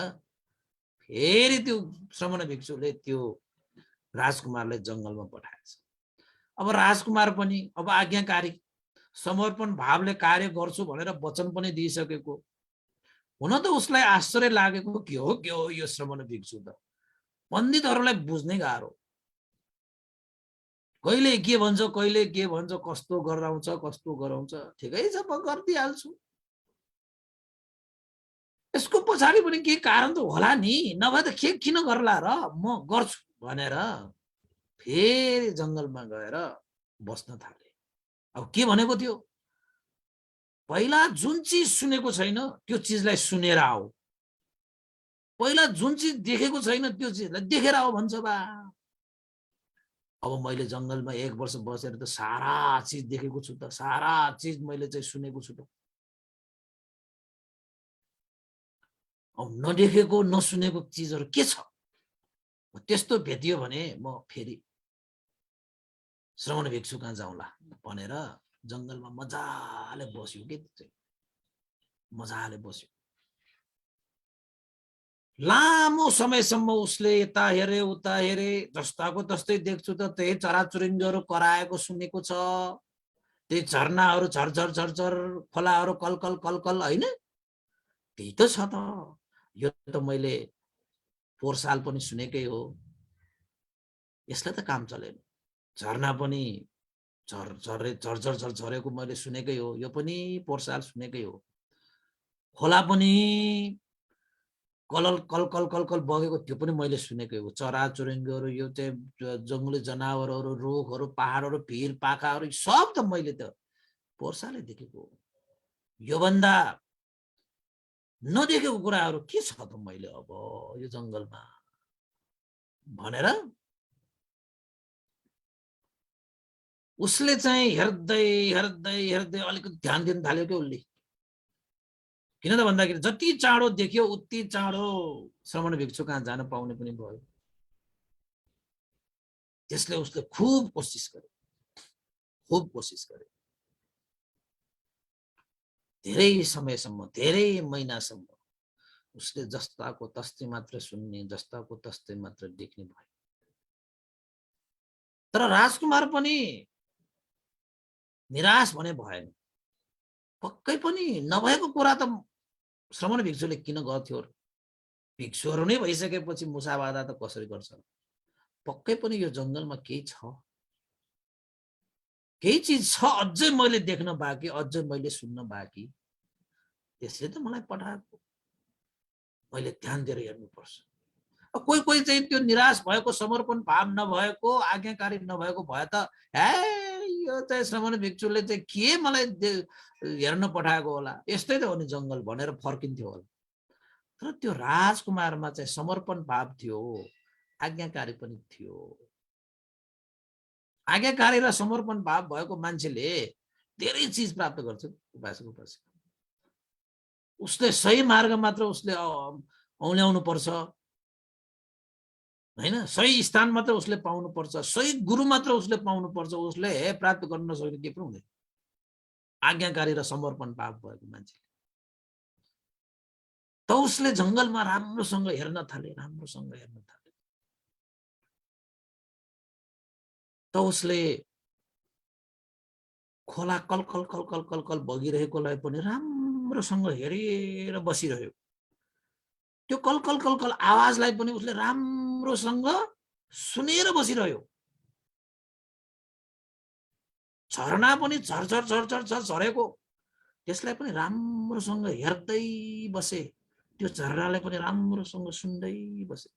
फेरि त्यो श्रमण भिक्षुले त्यो राजकुमारलाई जंगलमा पठाएछ। अब राजकुमार पनि अब आज्ञाकारी समर्पण भावले कार्य गर्छु भनेर वचन पनि दिइसकेको। हुन त उसलाई आश्चर्य लागेको के हो यो श्रमण भिक्षु त पण्डितहरूलाई बुझ्नै गाह्रो। कहिले के भन्छ कहिले के भन्छ, कस्तो गराउँछ कस्तो गराउँछ। ठिकै छ म गरिदिइहाल्छु, यसको पछाडि पनि केही कारण त होला नि, नभए त किन गर्ला र, म गर्छु भनेर फेरि जंगलमा गएर बस्न थाले। अब के भनेको थियो, पहिला जुन चीज सुनेको छैन त्यो चीजलाई सुनेर आऊ, पहिला जुन चीज देखेको छैन त्यो चीजलाई देखेर आऊ भन्छ बा। अब मैले जंगलमा 1 वर्ष बसेर त सारा चीज देखेको छु त, सारा चीज मैले चाहिँ सुनेको छु त। अब नदेखेको नसुनेको चीजहरू के छ, त्यस्तो भेटियो भने म फेरि श्रमण भिक्षु कहाँ जाउँला भनेर जंगलमा मजाले बस्यो के, मजाले बस्यो। लामो समयसम्म उसले यता हेरे उता हेरे, जस्ताको तस्तै देख्छु त त्यही चराचुरुङ्गीहरू कराएको सुनेको छ, त्यही झरनाहरू झरझर झरझर, खोलाहरू कलकल कलकल, होइन त्यही त छ त। यो त मैले पोहोर साल पनि सुनेकै हो, यसलाई त काम चलेन। झरना पनि झरझर झरेको मैले सुनेकै हो, यो पनि पोहोर साल सुनेकै हो। खोला पनि कलल कलकल कलकल बगेको त्यो पनि मैले सुनेकै हो। चराचुरुङ्गीहरू, यो चाहिँ जङ्गली जनावरहरू, रुखहरू, पहाडहरू, भिर पाखाहरू सब त मैले त पोहोर सालै देखेको हो। योभन्दा नदेखेको कुराहरू के छ त मैले अब यो जंगलमा भनेर उसले चाहिँ हेर्दै हेर्दै हेर्दै अलिकति ध्यान दिन थाल्यो के उसले। किन त भन्दाखेरि जति चाँडो देख्यो उति चाँडो श्रमण भिक्षु कहाँ जान पाउने पनि भयो। त्यसले उसले खुब कोसिस गर्यो, खुब कोसिस गर्यो। धेरै समयसम्म, धेरै महिनासम्म उसले जस्ताको तस्तै मात्र सुन्ने, जस्ताको तस्तै मात्र देख्ने भयो। तर राजकुमार पनि निराश भने भएन। पक्कै पनि नभएको कुरा त श्रमण भिक्षुले किन गर्थ्यो र, भिक्षुहरू नै भइसकेपछि मुसावादा त कसरी गर्छ। पक्कै पनि यो जंगलमा केही छ, केही चीज छ अझै मैले देख्न बाँकी, अझै मैले सुन्न बाँकी, त्यसले त मलाई पठाएको, मैले ध्यान दिएर हेर्नुपर्छ। कोही कोही चाहिँ त्यो निराश भएको, समर्पण भाव नभएको, आज्ञाकारी नभएको भए त यो चाहिँ श्रमण भिक्षुले चाहिँ के मलाई हेर्न पठाएको होला, यस्तै त हो नि जंगल भनेर फर्किन्थ्यो होला। तर त्यो राजकुमारमा चाहिँ समर्पण भाव थियो, आज्ञाकारी पनि थियो। आज्ञाकारी र समर्पण भाव भएको मान्छेले धेरै चीज प्राप्त गर्छ। उपासक उपासिका उसले सही मार्ग मात्र उसले औल्याउनु पर्छ, हैन, सही स्थान मात्र उसले पाउनु पर्छ, सही गुरु मात्र उसले पाउनु पर्छ, उसले प्राप्त गर्न नसक्ने के पनि हुँदैन। आज्ञाकारी र समर्पण भाव भएको मान्छेले त उसले जंगलमा राम्रोसँग हेर्न थाले, राम्रोसँग हेर्न थाले। त उसले खोला कलकल कलकल कलकल बगिरहेकोलाई पनि राम्रोसँग हेरेर बसिरह्यो। त्यो कलकल कलकल आवाजलाई पनि उसले राम्रोसँग सुनेर बसिरह्यो। झरना पनि झरझर झरझर झर झरेको, त्यसलाई पनि राम्रोसँग हेर्दै बसे, त्यो झरनालाई पनि राम्रोसँग सुन्दै बसे।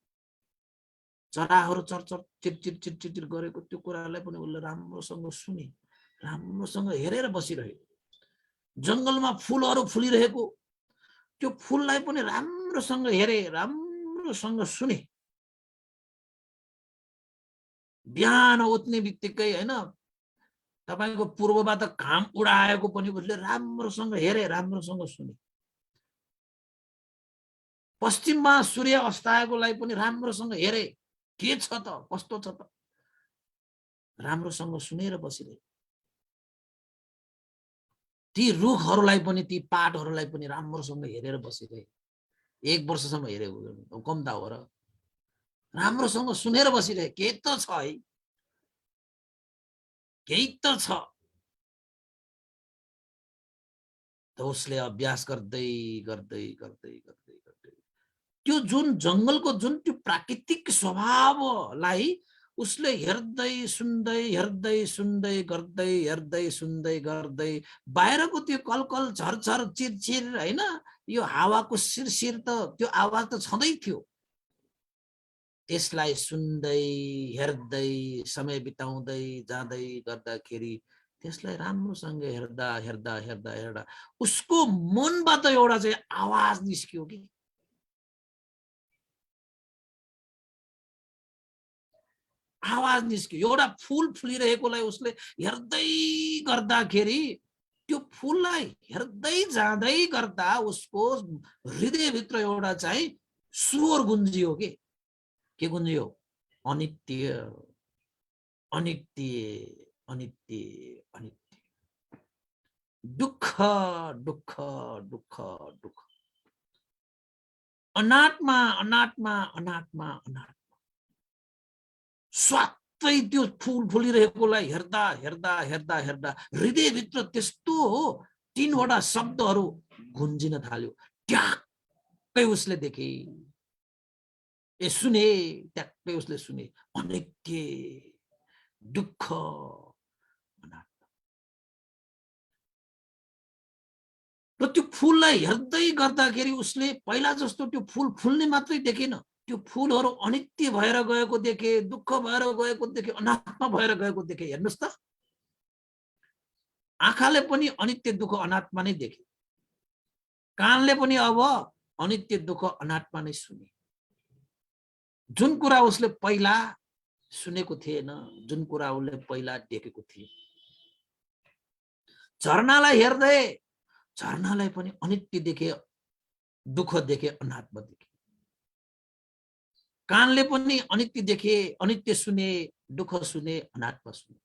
चराहरू चरचर चिरचिर चिरचिर गरेको त्यो कुरालाई पनि उसले राम्रोसँग सुने, राम्रोसँग हेरेर बसिरहे। जंगलमा फूलहरू फुलिरहेको त्यो फूललाई पनि राम्रोसँग हेरे, राम्रोसँग सुने। बिहान उठ्ने बित्तिकै हैन तपाईको पूर्वबाट घाम उडाएको पनि उसले राम्रोसँग हेरे, राम्रोसँग सुने। पश्चिममा सूर्य अस्ताएकोलाई पनि राम्रोसँग हेरे, के छ त, कस्तो छ त, राम्रोसँग सुनेर बसिरहे। ती रुखहरूलाई पनि, ती पातहरूलाई पनि राम्रोसँग हेरेर बसिरहे। 1 वर्षसम्म हेरे, कम त हो र, राम्रोसँग सुनेर बसिरहे। के त छ है, केही त छ। त उसले अभ्यास गर्दै गर्दै गर्दै गर्दै गर्दै त्यो जुन जंगलको जुन त्यो प्राकृतिक स्वभावलाई उसले हेर्दै सुन्दै हेर्दै सुन्दै गर्दै हेर्दै सुन्दै गर्दै बाहिरको त्यो कलकल झरझर चिरचिर हैन, यो हावाको शिरशिर त त्यो आवाज त छँदै थियो। त्यसलाई सुन्दै हेर्दै समय बिताउँदै जाँदै गर्दाखेरि त्यसलाई राम्रोसँग हेर्दा हेर्दा हेर्दा हेर्दा उसको मनबाट एउटा चाहिँ आवाज निस्क्यो कि, आवाज निस्क्यो। एउटा फूल फुलिरहेकोलाई उसले हेर्दै गर्दाखेरि त्यो फूललाई हेर्दै जाँदै गर्दा उसको हृदयभित्र एउटा चाहिँ स्वर गुन्जियो के गुन्जियो? अनित्य अनित्य अनित्य अनित्य, दुःख दुःख दुःख दुःख, अनात्मा अनात्मा अनात्मा अनात्मा। स्वात्तै त्यो फूल फुलिरहेकोलाई हेर्दा हेर्दा हेर्दा हेर्दा हृदयभित्र त्यस्तो 3वटा शब्दहरू गुन्जिन थाल्यो। ट्याक्कै उसले देखे, सुने, ट्याक्कै उसले सुने, अनित्य दुःख अनात्मा। र त्यो फूललाई हेर्दै गर्दाखेरि उसले पहिला जस्तो त्यो फूल फुल्ने मात्रै देखेन, त्यो फूलहरू अनित्य भएर गएको देखे, दुःख भएर गएको देखे, अनात्मा भएर गएको देखे। हेर्नुस् त, आँखाले पनि अनित्य दुःख अनात्मा नै देखे, कानले पनि अब अनित्य दुःख अनात्मा नै सुने। जुन कुरा उसले पहिला सुनेको थिएन, जुन कुरा उसले पहिला देखेको थिए। झरनालाई हेर्दै झरनालाई पनि अनित्य देखे, दुःख देखे, अनात्मा देखे। कानले पनि अनित्य देखे, अनित्य सुने, दुःख सुने, अनात्मा सुने।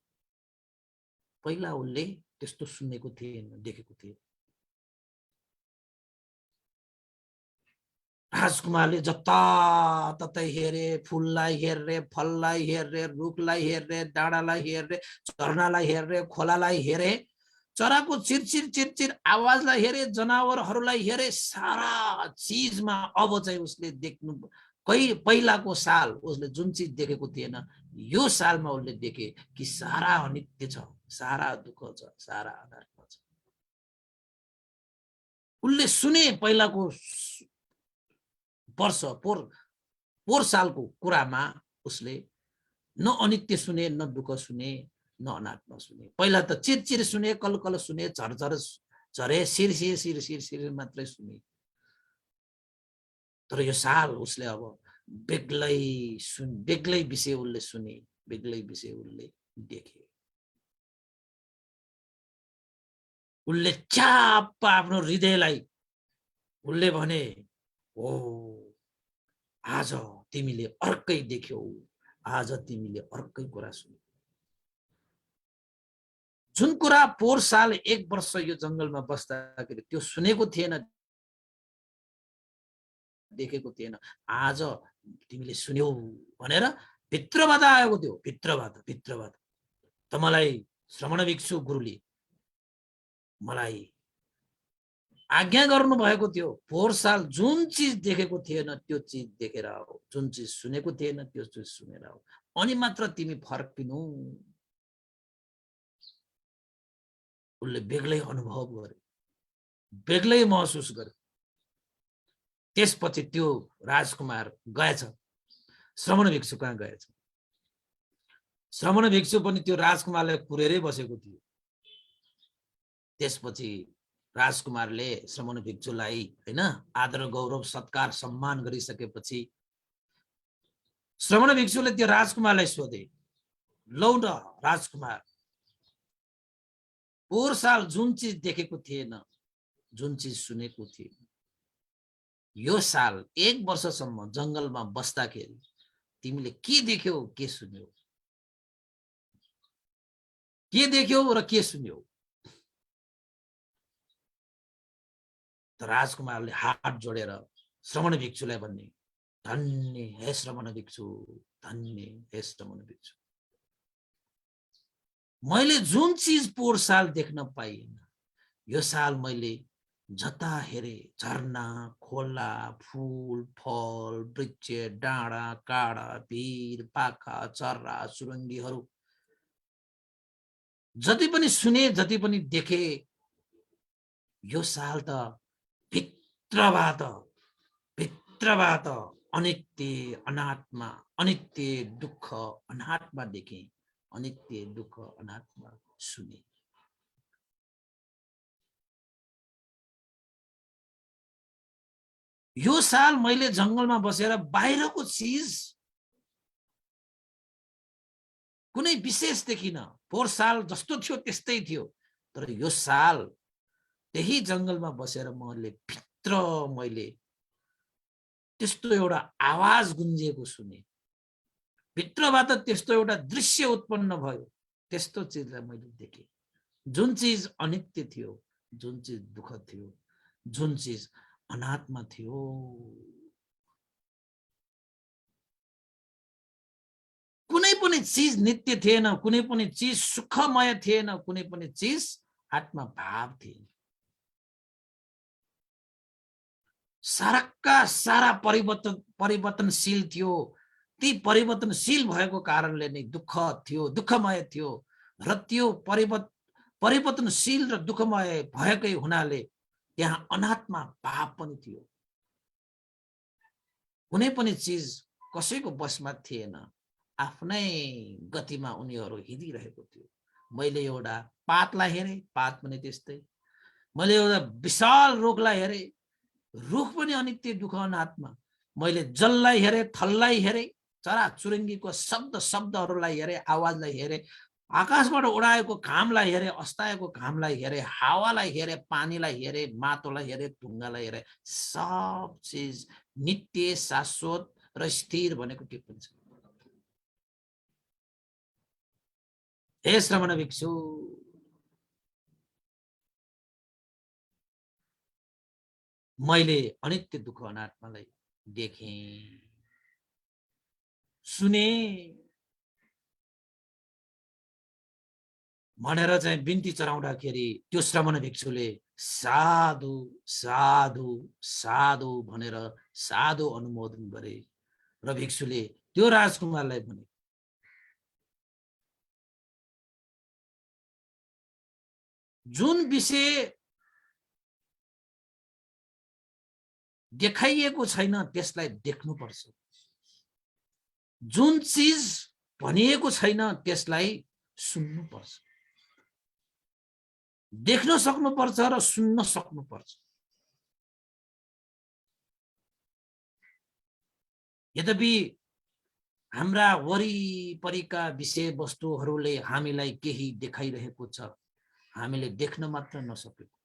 पहिला उसले त्यस्तो सुनेको थिएन, देखेको थिएन। राजकुमारले जताततै हेरे, फूललाई हेरे, फललाई हेरे, रुखलाई हेरे, डाँडालाई हेरे, झरनालाई हेरे, खोलालाई हेरे, चराको चिरचिर चिरचिर आवाजलाई हेरे, जनावरहरूलाई हेरे, सारा चीजमा अब चाहिँ उसले देख्नु, पहिलाको साल उसले जुन चीज देखेको थिएन, यो सालमा उसले देखे कि सारा अनित्य छ, सारा दुःख छ, सारा अनात्मा छ। उसले सुने पहिलाको वर्ष पोहोर सालको कुरामा उसले न अनित्य सुने, न दुःख सुने, न अनात्मा सुने। पहिला त चिरचिर सुने, कलकल सुने, झरझर झरे, सिरसिर सिरसिर सिर मात्रै सुने। तर यो साल उसले अब बेग्लै विषय उसले सुने, बेग्लै विषय उसले देखे। उसले च्याप्प आफ्नो हृदयलाई उसले भने, ओ आज तिमीले अर्कै देख्यौ, आज तिमीले अर्कै कुरा सुन्यौ। जुन कुरा पोहोर साल 1 वर्ष यो जंगलमा बस्दाखेरि त्यो सुनेको थिएन, देखेको थिएन, आज तिमीले सुन्यौ भनेर भित्रबाट आएको थियो, भित्रबाट। त मलाई श्रमण भिक्षु गुरुले मलाई आज्ञा गर्नु भएको थियो, पोहोर साल जुन चीज देखेको थिएन त्यो चीज देखेर आओ, जुन चीज सुनेको थिएन त्यो चीज सुनेर आओ, अनि मात्र तिमी फर्किनु। उसले बेग्लै अनुभव गरे, बेग्लै महसुस गरे। त्यसपछि त्यो राजकुमार गएछ, श्रमण भिक्षु कहाँ गएछ। श्रमण भिक्षु पनि त्यो राजकुमारलाई कुरेरै बसेको थियो। त्यसपछि राजकुमारले श्रमण भिक्षुलाई हैन आदर गौरव सत्कार सम्मान गरिसकेपछि श्रमण भिक्षुले त्यो राजकुमारलाई सोधे, लौ न राजकुमार, पोहोर साल जुन चिज देखेको थिएन, जुन चिज सुनेको थिएन, यो साल 1 वर्षसम्म जंगलमा बस्दाखेरि तिमीले के देख्यौ, के सुन्यौ? के देख्यौ र के सुन्यौ? त राजकुमारले हात जोडेर श्रमण भिक्षुलाई भन्ने, धन्य हे श्रमण भिक्षु, धन्य हे श्रमण भिक्षु, मैले जुन चिज पोहोर साल देख्न पाइएन, यो साल मैले जता हेरे झरना, खोला, फूल, फल, वृक्ष, डाँडा, काँडा, भिर, पाखा, चर्रा, सुरङ्गीहरू जति पनि सुने, जति पनि देखे, यो साल त भित्रबाट अनित्य अनात्मा, अनित्य दुःख अनात्मा देखे, अनित्य दुःख अनात्मा सुने। यो साल मैले जंगलमा बसेर बाहिरको चिज कुनै विशेष देखिन, पोहोर साल जस्तो थियो त्यस्तै थियो, तर यो साल त्यही जंगलमा बसेर मैले त्यस्तो एउटा आवाज गुन्जिएको सुने, भित्रबाट त्यस्तो एउटा दृश्य उत्पन्न भयो, त्यस्तो चिजलाई मैले देखेँ। जुन चिज अनित्य थियो, जुन चिज दुःख थियो, जुन चिज अनात्मा थियो। कुनै पनि चिज नित्य थिएन, कुनै पनि चिज सुखमय थिएन, कुनै पनि चिज आत्मा भाव थिएन। साराका सारा परिवर्तनशील थियो। ती परिवर्तनशील भएको कारणले नै दुःख थियो, दुःखमय थियो, र त्यो परिवर्तनशील र दुःखमय भएकै हुनाले त्यहाँ अनात्मा भाव पनि थियो। कुनै पनि चिज कसैको बसमा थिएन, आफ्नै गतिमा उनीहरू हिँडिरहेको थियो। मैले एउटा पातलाई हेरे, पात पनि त्यस्तै। मैले एउटा विशाल रुखलाई हेरे, रुख पनि अनित्य दुःख अनात्मा। मैले जललाई हेरे, थललाई हेरे, चरा चुरुङ्गीको शब्दहरूलाई हेरे, आवाजलाई हेरे, आकाशबाट उडाएको घामलाई हेरे, अस्ताएको घामलाई हेरे, हावालाई हेरे, पानीलाई हेरे, माटोलाई हेरे, ढुङ्गालाई हेरे, सब चिज नित्य शाश्वत र स्थिर भनेको के हुन्छ? हे श्रमण भिक्षु, मैले अनित्य दुःख अनात्मालाई देखेँ, सुने भनेर चाहिँ बिन्ती चढाउँदाखेरि त्यो श्रमण भिक्षुले साधु साधु साधु भनेर साधु अनुमोदन गरे। र भिक्षुले त्यो राजकुमारलाई भने, जुन विषय देखाइएको छैन त्यसलाई देख्नुपर्छ, जुन चिज भनिएको छैन त्यसलाई सुन्नुपर्छ, देख्न सक्नुपर्छ र सुन्न सक्नुपर्छ। यद्यपि हाम्रा वरिपरिका विषयवस्तुहरूले हामीलाई केही देखाइरहेको छ, हामीले देख्न मात्र नसकेको।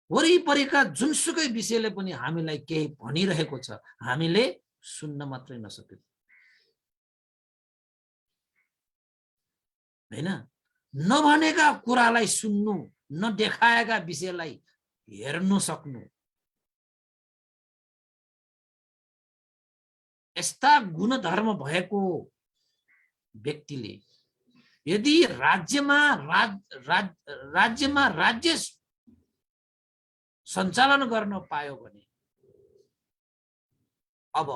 वरिपरिका जुनसुकै विषयले पनि हामीलाई केही भनिरहेको छ, हामीले सुन्न मात्रै नसकेको हैन। नभनेका कुरालाई सुन्नु, नदेखाएका विषयलाई हेर्नु सक्नु, यस्ता गुणधर्म भएको व्यक्तिले यदि राज्यमा राज्य सञ्चालन गर्न पायो भने अब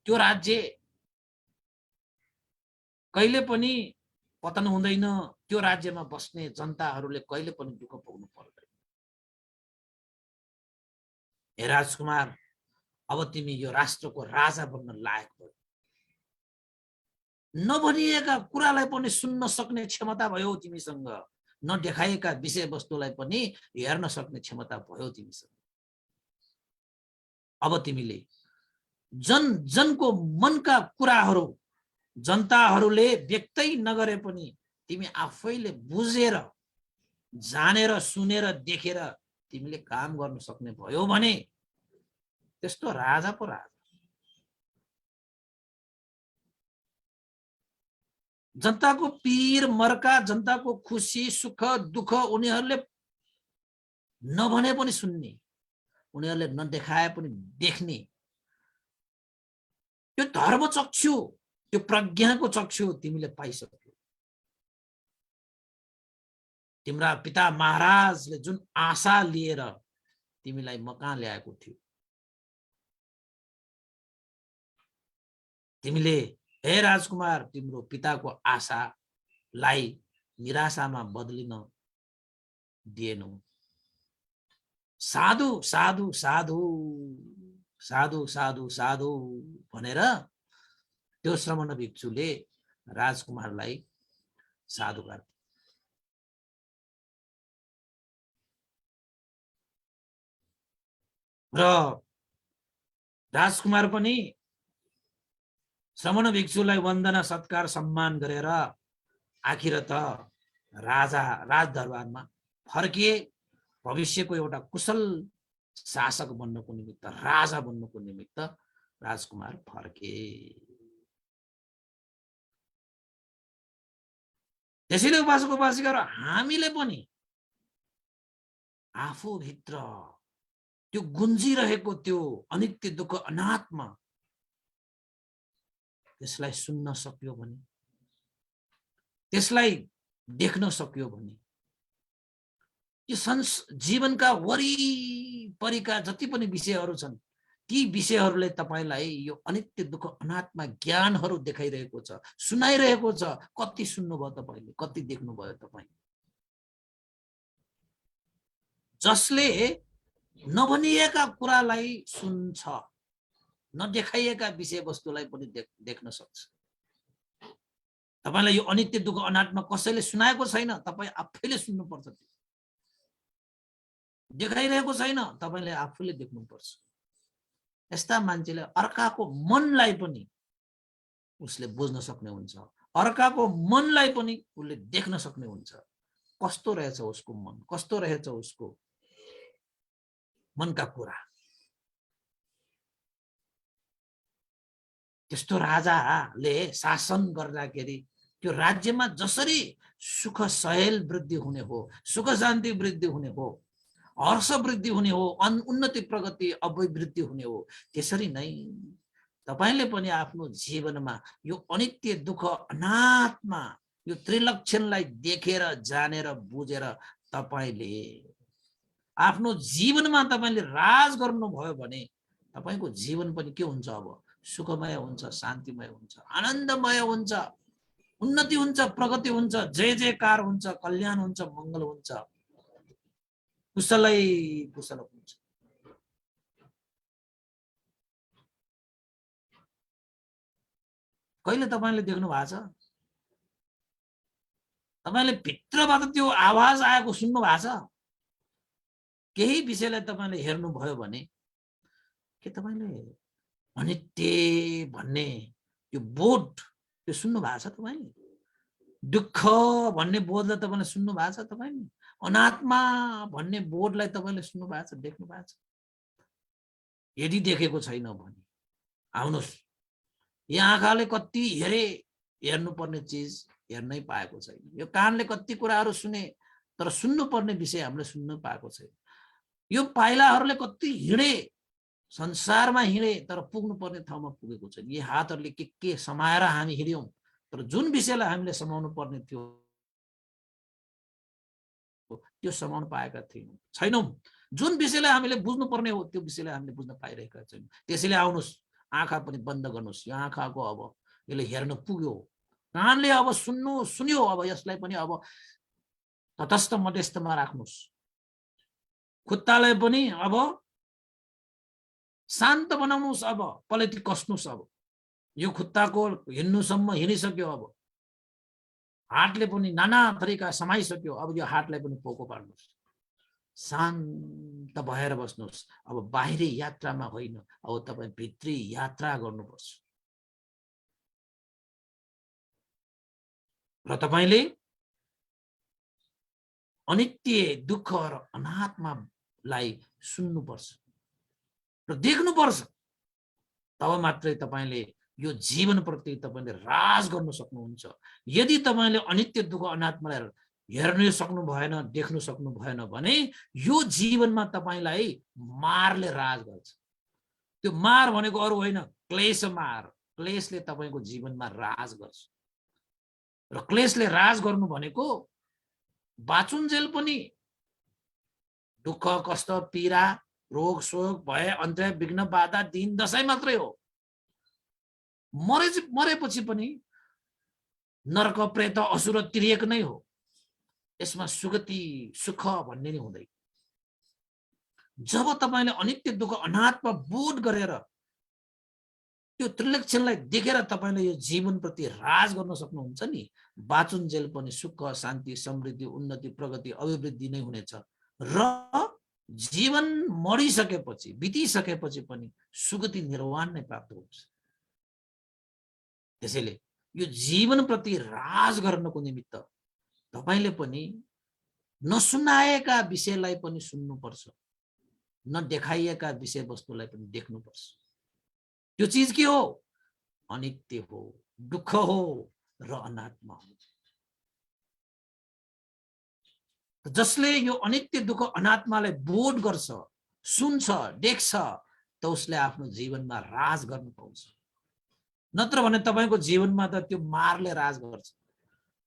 त्यो राज्य कहिले पनि पतन हुँदैन, त्यो राज्यमा बस्ने जनताहरूले कहिले पनि दुःख पाउनु पर्दैन। हे राजकुमार, अब तिमी यो राष्ट्रको राजा बन्न लायक भयो। नभनिएका कुरालाई पनि सुन्न सक्ने क्षमता भयो तिमीसँग, नदेखाएका विषयवस्तुलाई पनि हेर्न सक्ने क्षमता भयो तिमीसँग। अब तिमीले जन जनको मनका कुराहरू जनताहरूले व्यक्तै नगरे पनि तिमी आफैले बुझेर, जानेर, सुनेर, देखेर तिमीले काम गर्न सक्ने भयो भने त्यस्तो राजा पो राजा। जनताको पीर मर्का, जनताको खुसी सुख दुःख उनीहरूले नभने पनि सुन्ने, उनीहरूले नदेखाए पनि देख्ने, त्यो धर्म चक्षु, त्यो प्रज्ञाको चक्षु तिमीले पाइसक्यौ। तिम्रा पिता महाराजले जुन आशा लिएर तिमीलाई मकान ल्याएको थियो, तिमीले हे राजकुमार तिम्रो पिताको आशालाई निराशामा बदलिन दिएनौ। साधु साधु साधु साधु साधु साधु भनेर त्यो श्रमण भिक्षुले राजकुमारलाई साधुकार दिए। र राजकुमार पनि श्रमण भिक्षुलाई वन्दना सत्कार सम्मान गरेर आखिर त राजदरबारमा फर्किए। भविष्यको एउटा कुशल शासक बन्नको निमित्त, राजा बन्नको निमित्त राजकुमार फर्के। त्यसैले उपासक उपासिकाहरू हामीले पनि आफूभित्र त्यो गुन्जिरहेको त्यो अनित्य दुःख अनात्म, त्यसलाई सुन्न सक्यो भने, त्यसलाई देख्न सक्यो भने, यो जीवनका वरिपरिका जति पनि विषयहरू छन् ती विषयहरूले तपाईलाई यो अनित्य दुःख अनात्मा ज्ञानहरू देखाइरहेको छ, सुनाइरहेको छ। कति सुन्नुभयो तपाईले, कति देख्नुभयो तपाईँ? जसले नभनिएका कुरालाई सुन्छ, नदेखाइएका विषयवस्तुलाई पनि देख्न सक्छ। तपाईलाई यो अनित्य दुःख अनात्मा कसैले सुनाएको छैन, तपाईँ आफैले सुन्नुपर्छ। देखाइरहेको छैन, तपाईले आफूले देख्नुपर्छ। यस्ता मान्छेले अर्काको मनलाई पनि उसले बुझ्न सक्ने हुन्छ, अर्काको मनलाई पनि उसले देख्न सक्ने हुन्छ। कस्तो रहेछ उसको मन, कस्तो रहेछ उसको मनका कुरा। त्यस्तो राजाले शासन गर्दाखेरि त्यो राज्यमा जसरी सुख सहेल वृद्धि हुने हो, सुख शान्ति वृद्धि हुने हो, हर्ष वृद्धि हुने हो, उन्नति प्रगति अभिवृद्धि हुने हो, त्यसरी नै तपाईले पनि आफ्नो जीवनमा यो अनित्य दुःख अनात्मा, यो त्रिलक्षणलाई देखेर जानेर बुझेर तपाईले आफ्नो जीवनमा तपाईले राज गर्नुभयो भने तपाईको जीवन पनि के हुन्छ? अब सुखमय हुन्छ, शान्तिमय हुन्छ, आनन्दमय हुन्छ, उन्नति हुन्छ, प्रगति हुन्छ, जय जयकार हुन्छ, कल्याण हुन्छ, मंगल हुन्छ, कुशलै कुशल हुन्छ। कहिले तपाईले देख्नु भएको छ? तपाईले भित्रबाट त्यो आवाज आएको सुन्नु भएको छ? केही विषयलाई तपाईले हेर्नुभयो भने के तपाईले अनित्य भन्ने त्यो बोध त्यो सुन्नु भएको छ? तपाईले दुःख भन्ने बोधलाई तपाईले सुन्नु भएको छ? तपाईले अनात्मा भन्ने बोधलाई तपाईले सुन्नु भएको छ, देख्नु भएको छ? यदि देखेको छैन भने आउनुस्, यो आँखाले कति हेरे, हेर्नुपर्ने चिज हेर्नै पाएको छैन। यो कानले कति कुराहरू सुने तर सुन्नुपर्ने विषय हामीले सुन्न पाएको छैन। यो पाइलाहरूले कति हिँडे, संसारमा हिँडे तर पुग्नुपर्ने ठाउँमा पुगेको छैन। यी हातहरूले के समाएर हामी हिँड्यौं तर जुन विषयलाई हामीले समाउनु पर्ने थियो त्यो समाउन पाएका छैनौं। जुन विषयलाई हामीले बुझ्नु पर्ने हो त्यो विषयलाई हामीले बुझ्न पाइरहेका छैनौं। त्यसैले आउनुस्, आँखा पनि बन्द गर्नुस्। यो आँखाको अब यसले हेर्न पुग्यो कानले अब सुन्यो, अब यसलाई पनि अब तटस्थ मध्यस्थमा राख्नुस्। खुट्टालाई पनि अब शान्त बनाउनुस्, अब पलेटी कस्नुस्। अब यो खुट्टाको हिँड्नुसम्म हिँडिसक्यो, अब हातले पनि नाना थरीका समाइसक्यो, अब यो हातलाई पनि पोको पार्नुस्, शान्त भएर बस्नुस्। अब बाहिरी यात्रामा होइन, अब तपाईँ भित्री यात्रा गर्नुपर्छ। र तपाईले अनित्य दुःख र अनात्मालाई सुन्नुपर्छ र देख्नुपर्छ। तब मात्रै तपाईले यो जीवनप्रति तपाईले राज गर्न सक्नुहुन्छ। यदि तपाईले अनित्य दुःख अनात्मालाई हेर्न सक्नु भएन, देख्न सक्नु भएन भने यो जीवनमा तपाईलाई मारले राज गर्छ। त्यो मार भनेको अरू होइन, क्लेश मार। क्लेशले तपाईको जीवनमा राज गर्छ। र क्लेशले राज गर्नु भनेको बाँचुन्जेल पनि दुःख, कष्ट, पीडा, रोग शोक, भय, अन्त्य, विघ्न, बाधा, दिन दशै मात्रै हो। मरेपछि पनि नरक, प्रेत, असुर, तिर्यक नै हो। यसमा सुगति सुख भन्ने नै हुँदैन। जब तपाईले अनित्य दुःख अनात्मा बोध गरेर त्यो त्रिलक्षणलाई देखेर तपाईले यो जीवनप्रति राज गर्न सक्नुहुन्छ नि, बाँचुन्जेल पनि सुख, शान्ति, समृद्धि, उन्नति, प्रगति, अभिवृद्धि नै हुनेछ। र जीवन मरिसकेपछि, बितिसकेपछि पनि सुगति निर्वाण नै प्राप्त हुन्छ। त्यसैले यो जीवनप्रति राज गर्नको निमित्त तपाईले पनि नसुनाएका विषयलाई पनि सुन्नुपर्छ, नदेखाइएका विषयवस्तुलाई पनि देख्नुपर्छ। त्यो चीज के हो? अनित्य हो, दुःख हो र अनात्मा हो। जसले यो अनित्य दुःख अनात्मालाई बोध गर्छ, सुन्छ, देख्छ, त उसले आफ्नो जीवनमा राज गर्न पाउँछ। नत्र भने तपाईको जीवनमा त त्यो मारले राज गर्छ।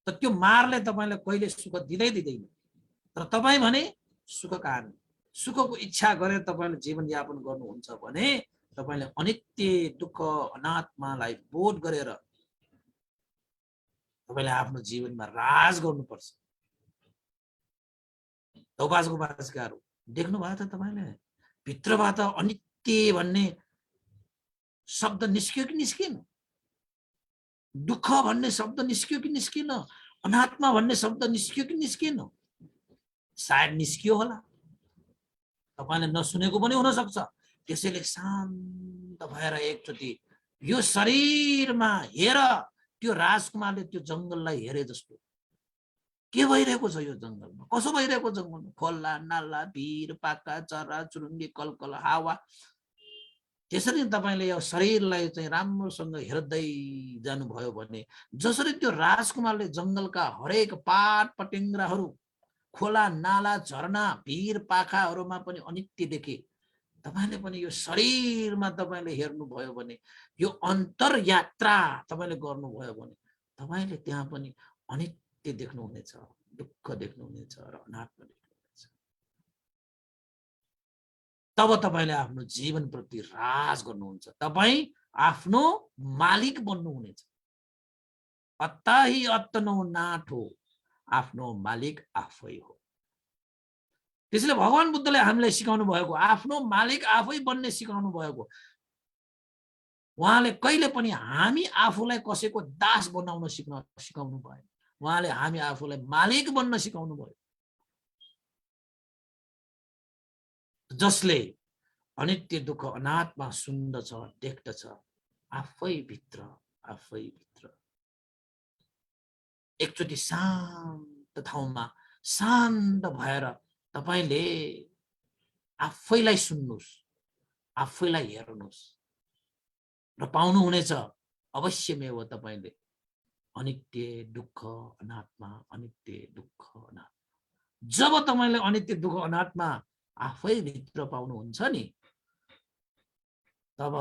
त त्यो मारले तपाईलाई कहिले सुख दिँदैन। तर तपाईँ भने सुखकामी, सुखको इच्छा गरेर तपाईले जीवन यापन गर्नुहुन्छ भने तपाईले अनित्य दुःख अनात्मालाई बोध गरेर तपाईले आफ्नो जीवनमा राज गर्नुपर्छ। तौबाजको बाजकाहरू देख्नु भयो त तपाईले? भित्रबाट अनित्य भन्ने शब्द निस्क्यो कि निस्किएन? दुःख भन्ने शब्द निस्क्यो कि निस्किएन? अनात्मा भन्ने शब्द निस्क्यो कि निस्किएन? सायद निस्क्यो होला, तपाईले नसुनेको पनि हुन सक्छ। त्यसैले शान्त भएर एकचोटि यो शरीरमा हेर। त्यो राजकुमारले त्यो जंगललाई हेरे जस्तो के भइरहेको छ यो जंगलमा, कसो भइरहेको जंगलमा, खोला, नाला, भिर, पाका, चरा चुरुङ्गी, कलकल, हावा। त्यसरी तपाईले यो शरीरलाई चाहिँ राम्रोसँग हेर्दै जानुभयो भने जसरी त्यो राजकुमारले जंगलका हरेक पात पटेङ्ग्राहरू, खोला, नाला, झरना, भिर, पाखाहरूमा पनि अनित्य देखे, तपाईले पनि यो शरीरमा तपाईले हेर्नुभयो भने, यो अन्तर यात्रा तपाईले गर्नुभयो भने तपाईले त्यहाँ पनि अनित्य देख्नुहुनेछ, दुःख देख्नुहुनेछ र अनात्मा देख्नुहुनेछ। तब तपाईले आफ्नो जीवनप्रति राज गर्नुहुन्छ। तपाईँ आफ्नो मालिक बन्नुहुनेछ। अत्ता ही अत्तनो नाट हो, आफ्नो मालिक आफै हो। त्यसैले भगवान बुद्धले हामीलाई सिकाउनु भएको, आफ्नो मालिक आफै बन्ने सिकाउनु भएको। उहाँले कहिले पनि हामी आफूलाई कसैको दास बनाउन सिकाउनु भएन। उहाँले हामी आफूलाई मालिक बन्न सिकाउनु भयो। जसले अनित्य दुःख अनात्मा सुन्दछ, देख्दछ, आफै भित्र एकचोटि शान्त ठाउँमा शान्त भएर तपाईले आफैलाई सुन्नुस्, आफैलाई हेर्नुस् र पाउनुहुनेछ अवश्यमेव तपाईले अनित्य दुःख अनात्मा, अनित्य दुःख अनात्मा। जब तपाईले अनित्य दुःख अनात्मा आफै भित्र पाउनुहुन्छ नि, तब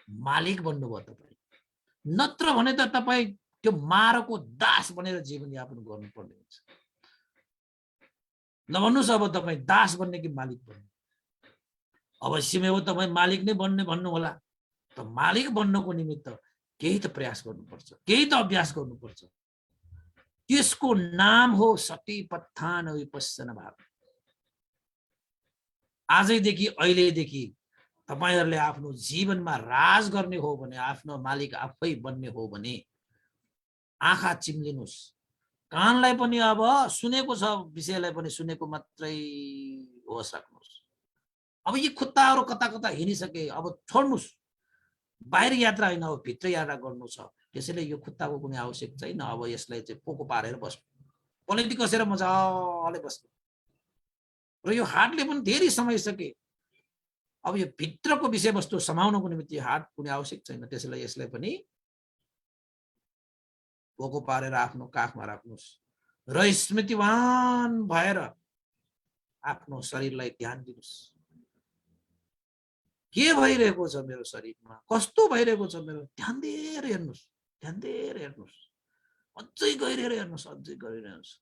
मालिक बन्नुभयो तपाईँ। नत्र भने त तपाईँ त्यो मारको दास बनेर जीवनयापन गर्नुपर्ने हुन्छ। नभन्नुस् अब तपाईँ दास बन्ने कि मालिक बन्ने? अवश्यमेव तपाईँ मालिक नै बन्ने भन्नु होला। त मालिक बन्नको निमित्त केही त प्रयास गर्नुपर्छ, केही त अभ्यास गर्नुपर्छ। त्यसको नाम हो सतिपत्थान विपස්සना भाव। आजैदेखि अहिलेदेखि तपाईहरुले आफ्नो जीवनमा राज गर्ने हो भने, आफ्नो मालिक आफै बन्ने हो भने आँखा चिम्लिनुस्, कानलाई पनि अब सुनेको छ विषयलाई पनि सुनेको मात्रै होस राख्नुस्। अब यी खुट्टाहरू कता कता हिँडिसके, अब छोड्नुस्। बाहिर यात्रा होइन, अब भित्र यात्रा गर्नु छ। त्यसैले यो खुट्टाको कुनै आवश्यक छैन। अब यसलाई चाहिँ पोको पारेर बस्नु, पलेटी कसेर मजाले बस्नु। र यो हातले पनि धेरै समय सके, अब यो भित्रको विषयवस्तु समाउनको निम्ति हात कुनै आवश्यक छैन। त्यसैले यसलाई पनि पोको पारेर आफ्नो काखमा राख्नुस् र स्मृतिवान भएर आफ्नो शरीरलाई ध्यान दिनुस्। के भइरहेको छ मेरो शरीरमा, कस्तो भइरहेको छ मेरो, ध्यान दिएर हेर्नुस्, ध्यान दिएर हेर्नुस्, अझै गहिरेर हेर्नुस्, अझै गहिरेर हेर्नुस्।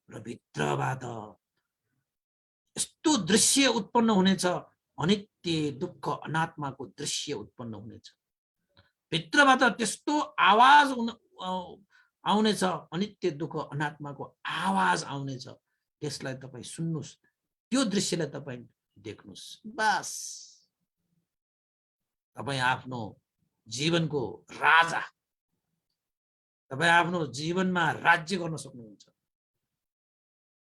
र भित्रबाट यस्तो दृश्य उत्पन्न हुनेछ, अनित्य दुःख अनात्माको दृश्य उत्पन्न हुनेछ। भित्रबाट त्यस्तो आवाज आउनेछ, अनित्य दुःख अनात्माको आवाज आउनेछ। त्यसलाई तपाई सुन्नुस्, त्यो दृश्यलाई तपाई देख्नुस्। बस तपाई आफ्नो जीवनको राजा, तपाई आफ्नो जीवनमा राज्य गर्न सक्नुहुन्छ।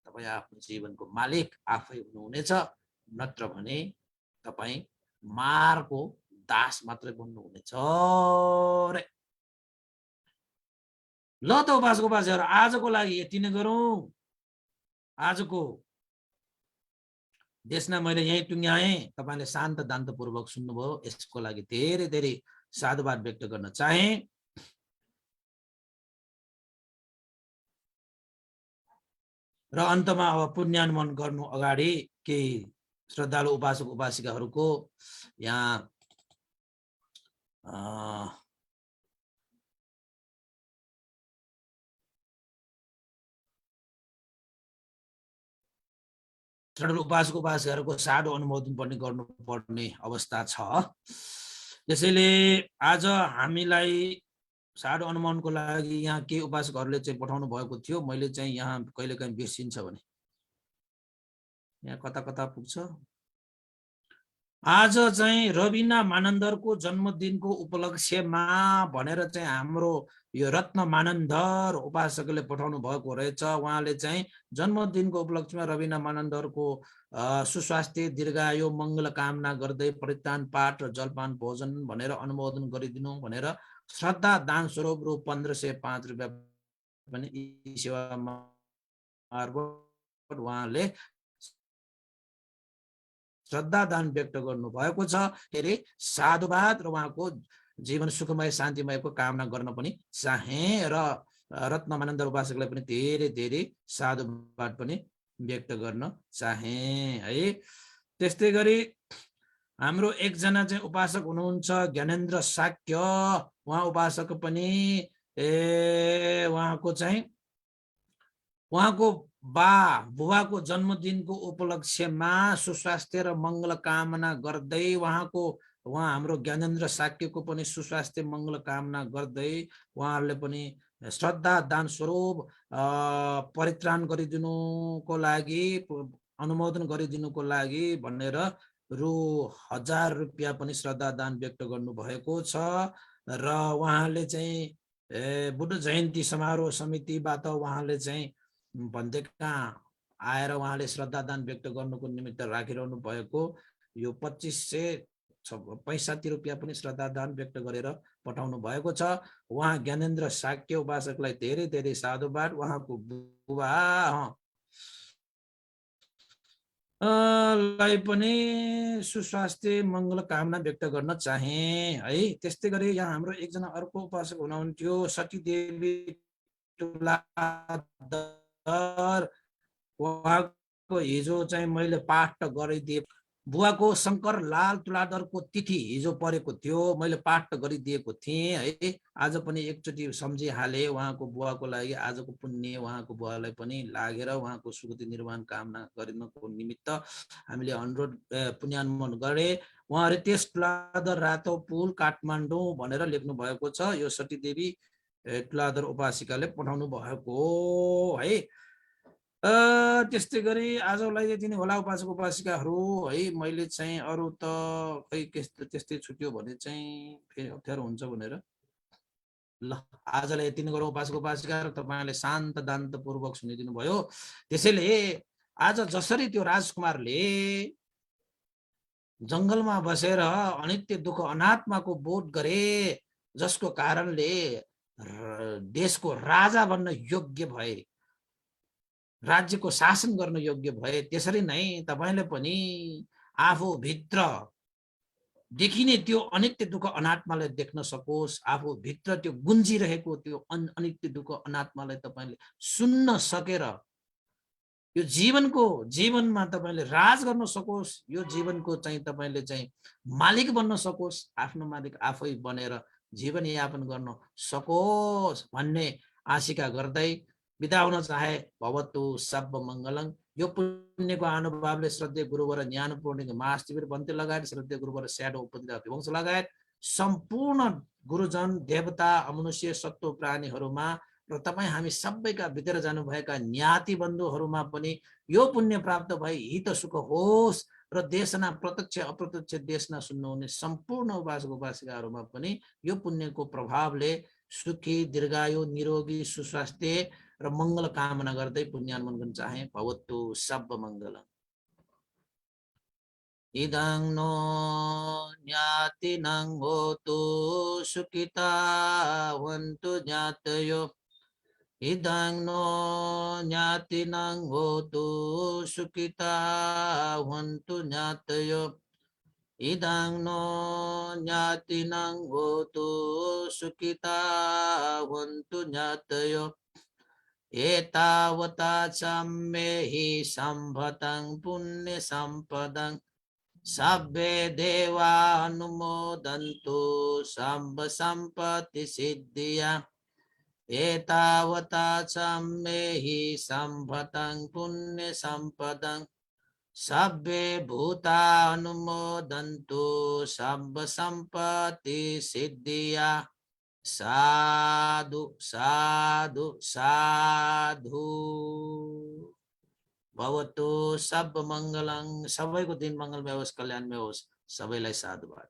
तपाई आफ्नो जीवनको मालिक आफै हुनुहुनेछ, नत्र भने तपाई मारको दास मात्रै बन्नुहुनेछ रे। ल त उपासकहरू, आजको लागि यति नै गरौँ। आजको देशना मैले यही टुङ्ग्याएँ। तपाईले शान्त दान्तपूर्वक सुन्नुभयो। यसको लागि धेरै धेरै साधुवाद व्यक्त गर्न चाहे। र अन्तमा अब पुण्यानुमोदन गर्नु अगाडि केही श्रद्धालु उपासक उपासिकाहरूको यहाँ श्रद्धालु उपासक उपासिकाहरूको साधु अनुमोदन पनि गर्नुपर्ने अवस्था छ। त्यसैले आज हामीलाई साधु अनुमोदनको लागि यहाँ के उपासकहरूले चाहिँ पठाउनु भएको थियो। मैले चाहिँ यहाँ कहिलेकाहीँ बिर्सिन्छ भने यहाँ कता कता पुग्छ। आज चाहिँ रविना मानन्दरको जन्मदिनको उपलक्ष्यमा भनेर चाहिँ हाम्रो यो रत्न मानन्दर उपासकले पठाउनु भएको रहेछ। उहाँले चाहिँ जन्मदिनको उपलक्ष्यमा रविना मानन्दरको सुस्वास्थ्य दीर्घायु मङ्गल कामना गर्दै परित्राण पाठ र जलपान भोजन भनेर अनुमोदन गरिदिनु भनेर श्रद्धा दान स्वरूप रु 1505 रुपियाँ पनि सेवा मार्फत उहाँले श्रद्धा दान व्यक्त गर्नु भएको छ। धेरै साधुवाद र उहाँको जीवन सुखमय शान्तिमयको कामना गर्न पनि चाहे र रत्न मानन्दर उपासकलाई पनि धेरै धेरै साधुवाद पनि व्यक्त गर्न चाहे है। त्यस्तै गरी हाम्रो एकजना चाहिँ उपासक हुनुहुन्छ ज्ञानेन्द्र शाक्य। उहाँ उपासक पनि उहाँको चाहिँ उहाँको बुबाको जन्मदिनको उपलक्ष्यमा सुस्वास्थ्य र मङ्गल कामना गर्दै उहाँ हाम्रो ज्ञानेन्द्र शाक्यको पनि सुस्वास्थ्य मङ्गल कामना गर्दै उहाँहरूले पनि श्रद्धा दान स्वरूप परित्राण गरिदिनुको लागि अनुमोदन गरिदिनुको लागि भनेर रु 1000 रुपियाँ पनि श्रद्धा दान व्यक्त गर्नु भएको छ। र उहाँले चाहिँ बुद्ध जयन्ती समारोह समितिबाट उहाँले चाहिँ भन्देका आएर उहाँले श्रद्धा दान व्यक्त गर्नुको निमित्त राखिरहनु भएको यो 2565 रुपियाँ पनि श्रद्धा दान व्यक्त गरेर पठाउनु भएको छ। उहाँ ज्ञानेन्द्र शाक्य उपासकलाई धेरै धेरै साधुवाद। उहाँको बुबा लाई पनि सुस्वास्थ्य मङ्गल कामना व्यक्त गर्न चाहे है। त्यस्तै गरी यहाँ हाम्रो एकजना अर्को उपासक हुनुहुन्थ्यो सतीदेवी तुलाधर। उहाँको हिजो चाहिँ मैले पाठ गरिदिए बुवाको शङ्कर लाल तुलाधरको तिथि हिजो परेको थियो, मैले पाठ त गरिदिएको थिएँ है। आज पनि एकचोटि सम्झिहाले उहाँको बुवाको लागि। आजको पुण्य उहाँको बुवालाई पनि लागेर उहाँको सुगति निर्माण कामना गर्नको निमित्त हामीले अनुरोध पुण्यानुमोदन गरे। उहाँहरूले त्यस तुलाधर रातो पुल काठमाडौँ भनेर लेख्नु भएको छ। यो सतीदेवी तुलाधर उपासिकाले पठाउनु भएको हो है। त्यस्तै गरी आजलाई यति नै होला उपासक उपासिकाहरू है। मैले चाहिँ अरू त खै त्यस्तै छुट्यो भने चाहिँ फेरि अप्ठ्यारो हुन्छ भनेर ल आजलाई यति नै गरौँ उपासक उपासिकाहरू। तपाईँले शान्त दान्तपूर्वक सुनिदिनु भयो। त्यसैले आज जसरी त्यो राजकुमारले जङ्गलमा बसेर अनित्य दुःख अनात्माको बोध गरे, जसको कारणले देशको राजा बन्न योग्य भए, राज्यको शासन गर्न योग्य भए, त्यसरी नै तपाईले पनि आफूभित्र देखिने त्यो अनित्य दुःख अनात्मालाई देख्न सकोस्, आफूभित्र त्यो गुन्जिरहेको त्यो अनित्य दुःख अनात्मालाई तपाईले सुन्न सकेर यो जीवनमा तपाईले राज गर्न सकोस्, यो जीवनको चाहिँ तपाईले चाहिँ मालिक बन्न सकोस्, आफ्नो मालिक आफै बनेर जीवनयापन गर्न सकोस् भन्ने आशिका गर्दै बिदा हुन चाहे। भवतु सब मङ्गलङ। यो पुण्यको अनुभावले श्रद्धेय गुरुवर ज्ञान पूर्णिक महाशिविर बन्ती लगायत श्रद्धेय गुरुवर स्याडो उपदिता विवंश लगायत सम्पूर्ण गुरुजन देवता अमनुष्य सत्व प्राणीहरूमा र तपाईँ हामी सबैका भित्र जानुभएका ज्ञाति बन्धुहरूमा पनि यो पुण्य प्राप्त भई हित सुख होस् र देशना प्रत्यक्ष अप्रत्यक्ष देशना सुन्नुहुने सम्पूर्ण उपासक उपासिकाहरूमा पनि यो पुण्यको प्रभावले सुखी दीर्घायु निरोगी सुस्वास्थ्य र मङ्गल कामना गर्दै पुण्यानुमोदन गर्न चाहे। भवतु सब मङ्गलम्। इदं नो ज्ञातिनं होतु सुखिता वन्तु ज्ञातयो। इदं नो ज्ञातिनं होतु सुखिता वन्तु ज्ञातयो। इदं नो ज्ञातिनं होतु सुखिता वन्तु ज्ञातयो। एतावता सम्मेहि सम्भतं पुण्य सम्पदं सब्बे देवा अनुमोदन्तु सम्भ सम्पत्ति सिद्धिया। एतावता सम्मेहि सम्भतं पुण्य सम्पदं सब्बे भूता अनुमोदन्तु सम्भ सम्पत्ति सिद्धिया। साधु साधु साधु। भवतु सब मङ्गलङ। सबैको दिन मङ्गलमय होस्, कल्याणमय होस्। सबैलाई साधुवाद।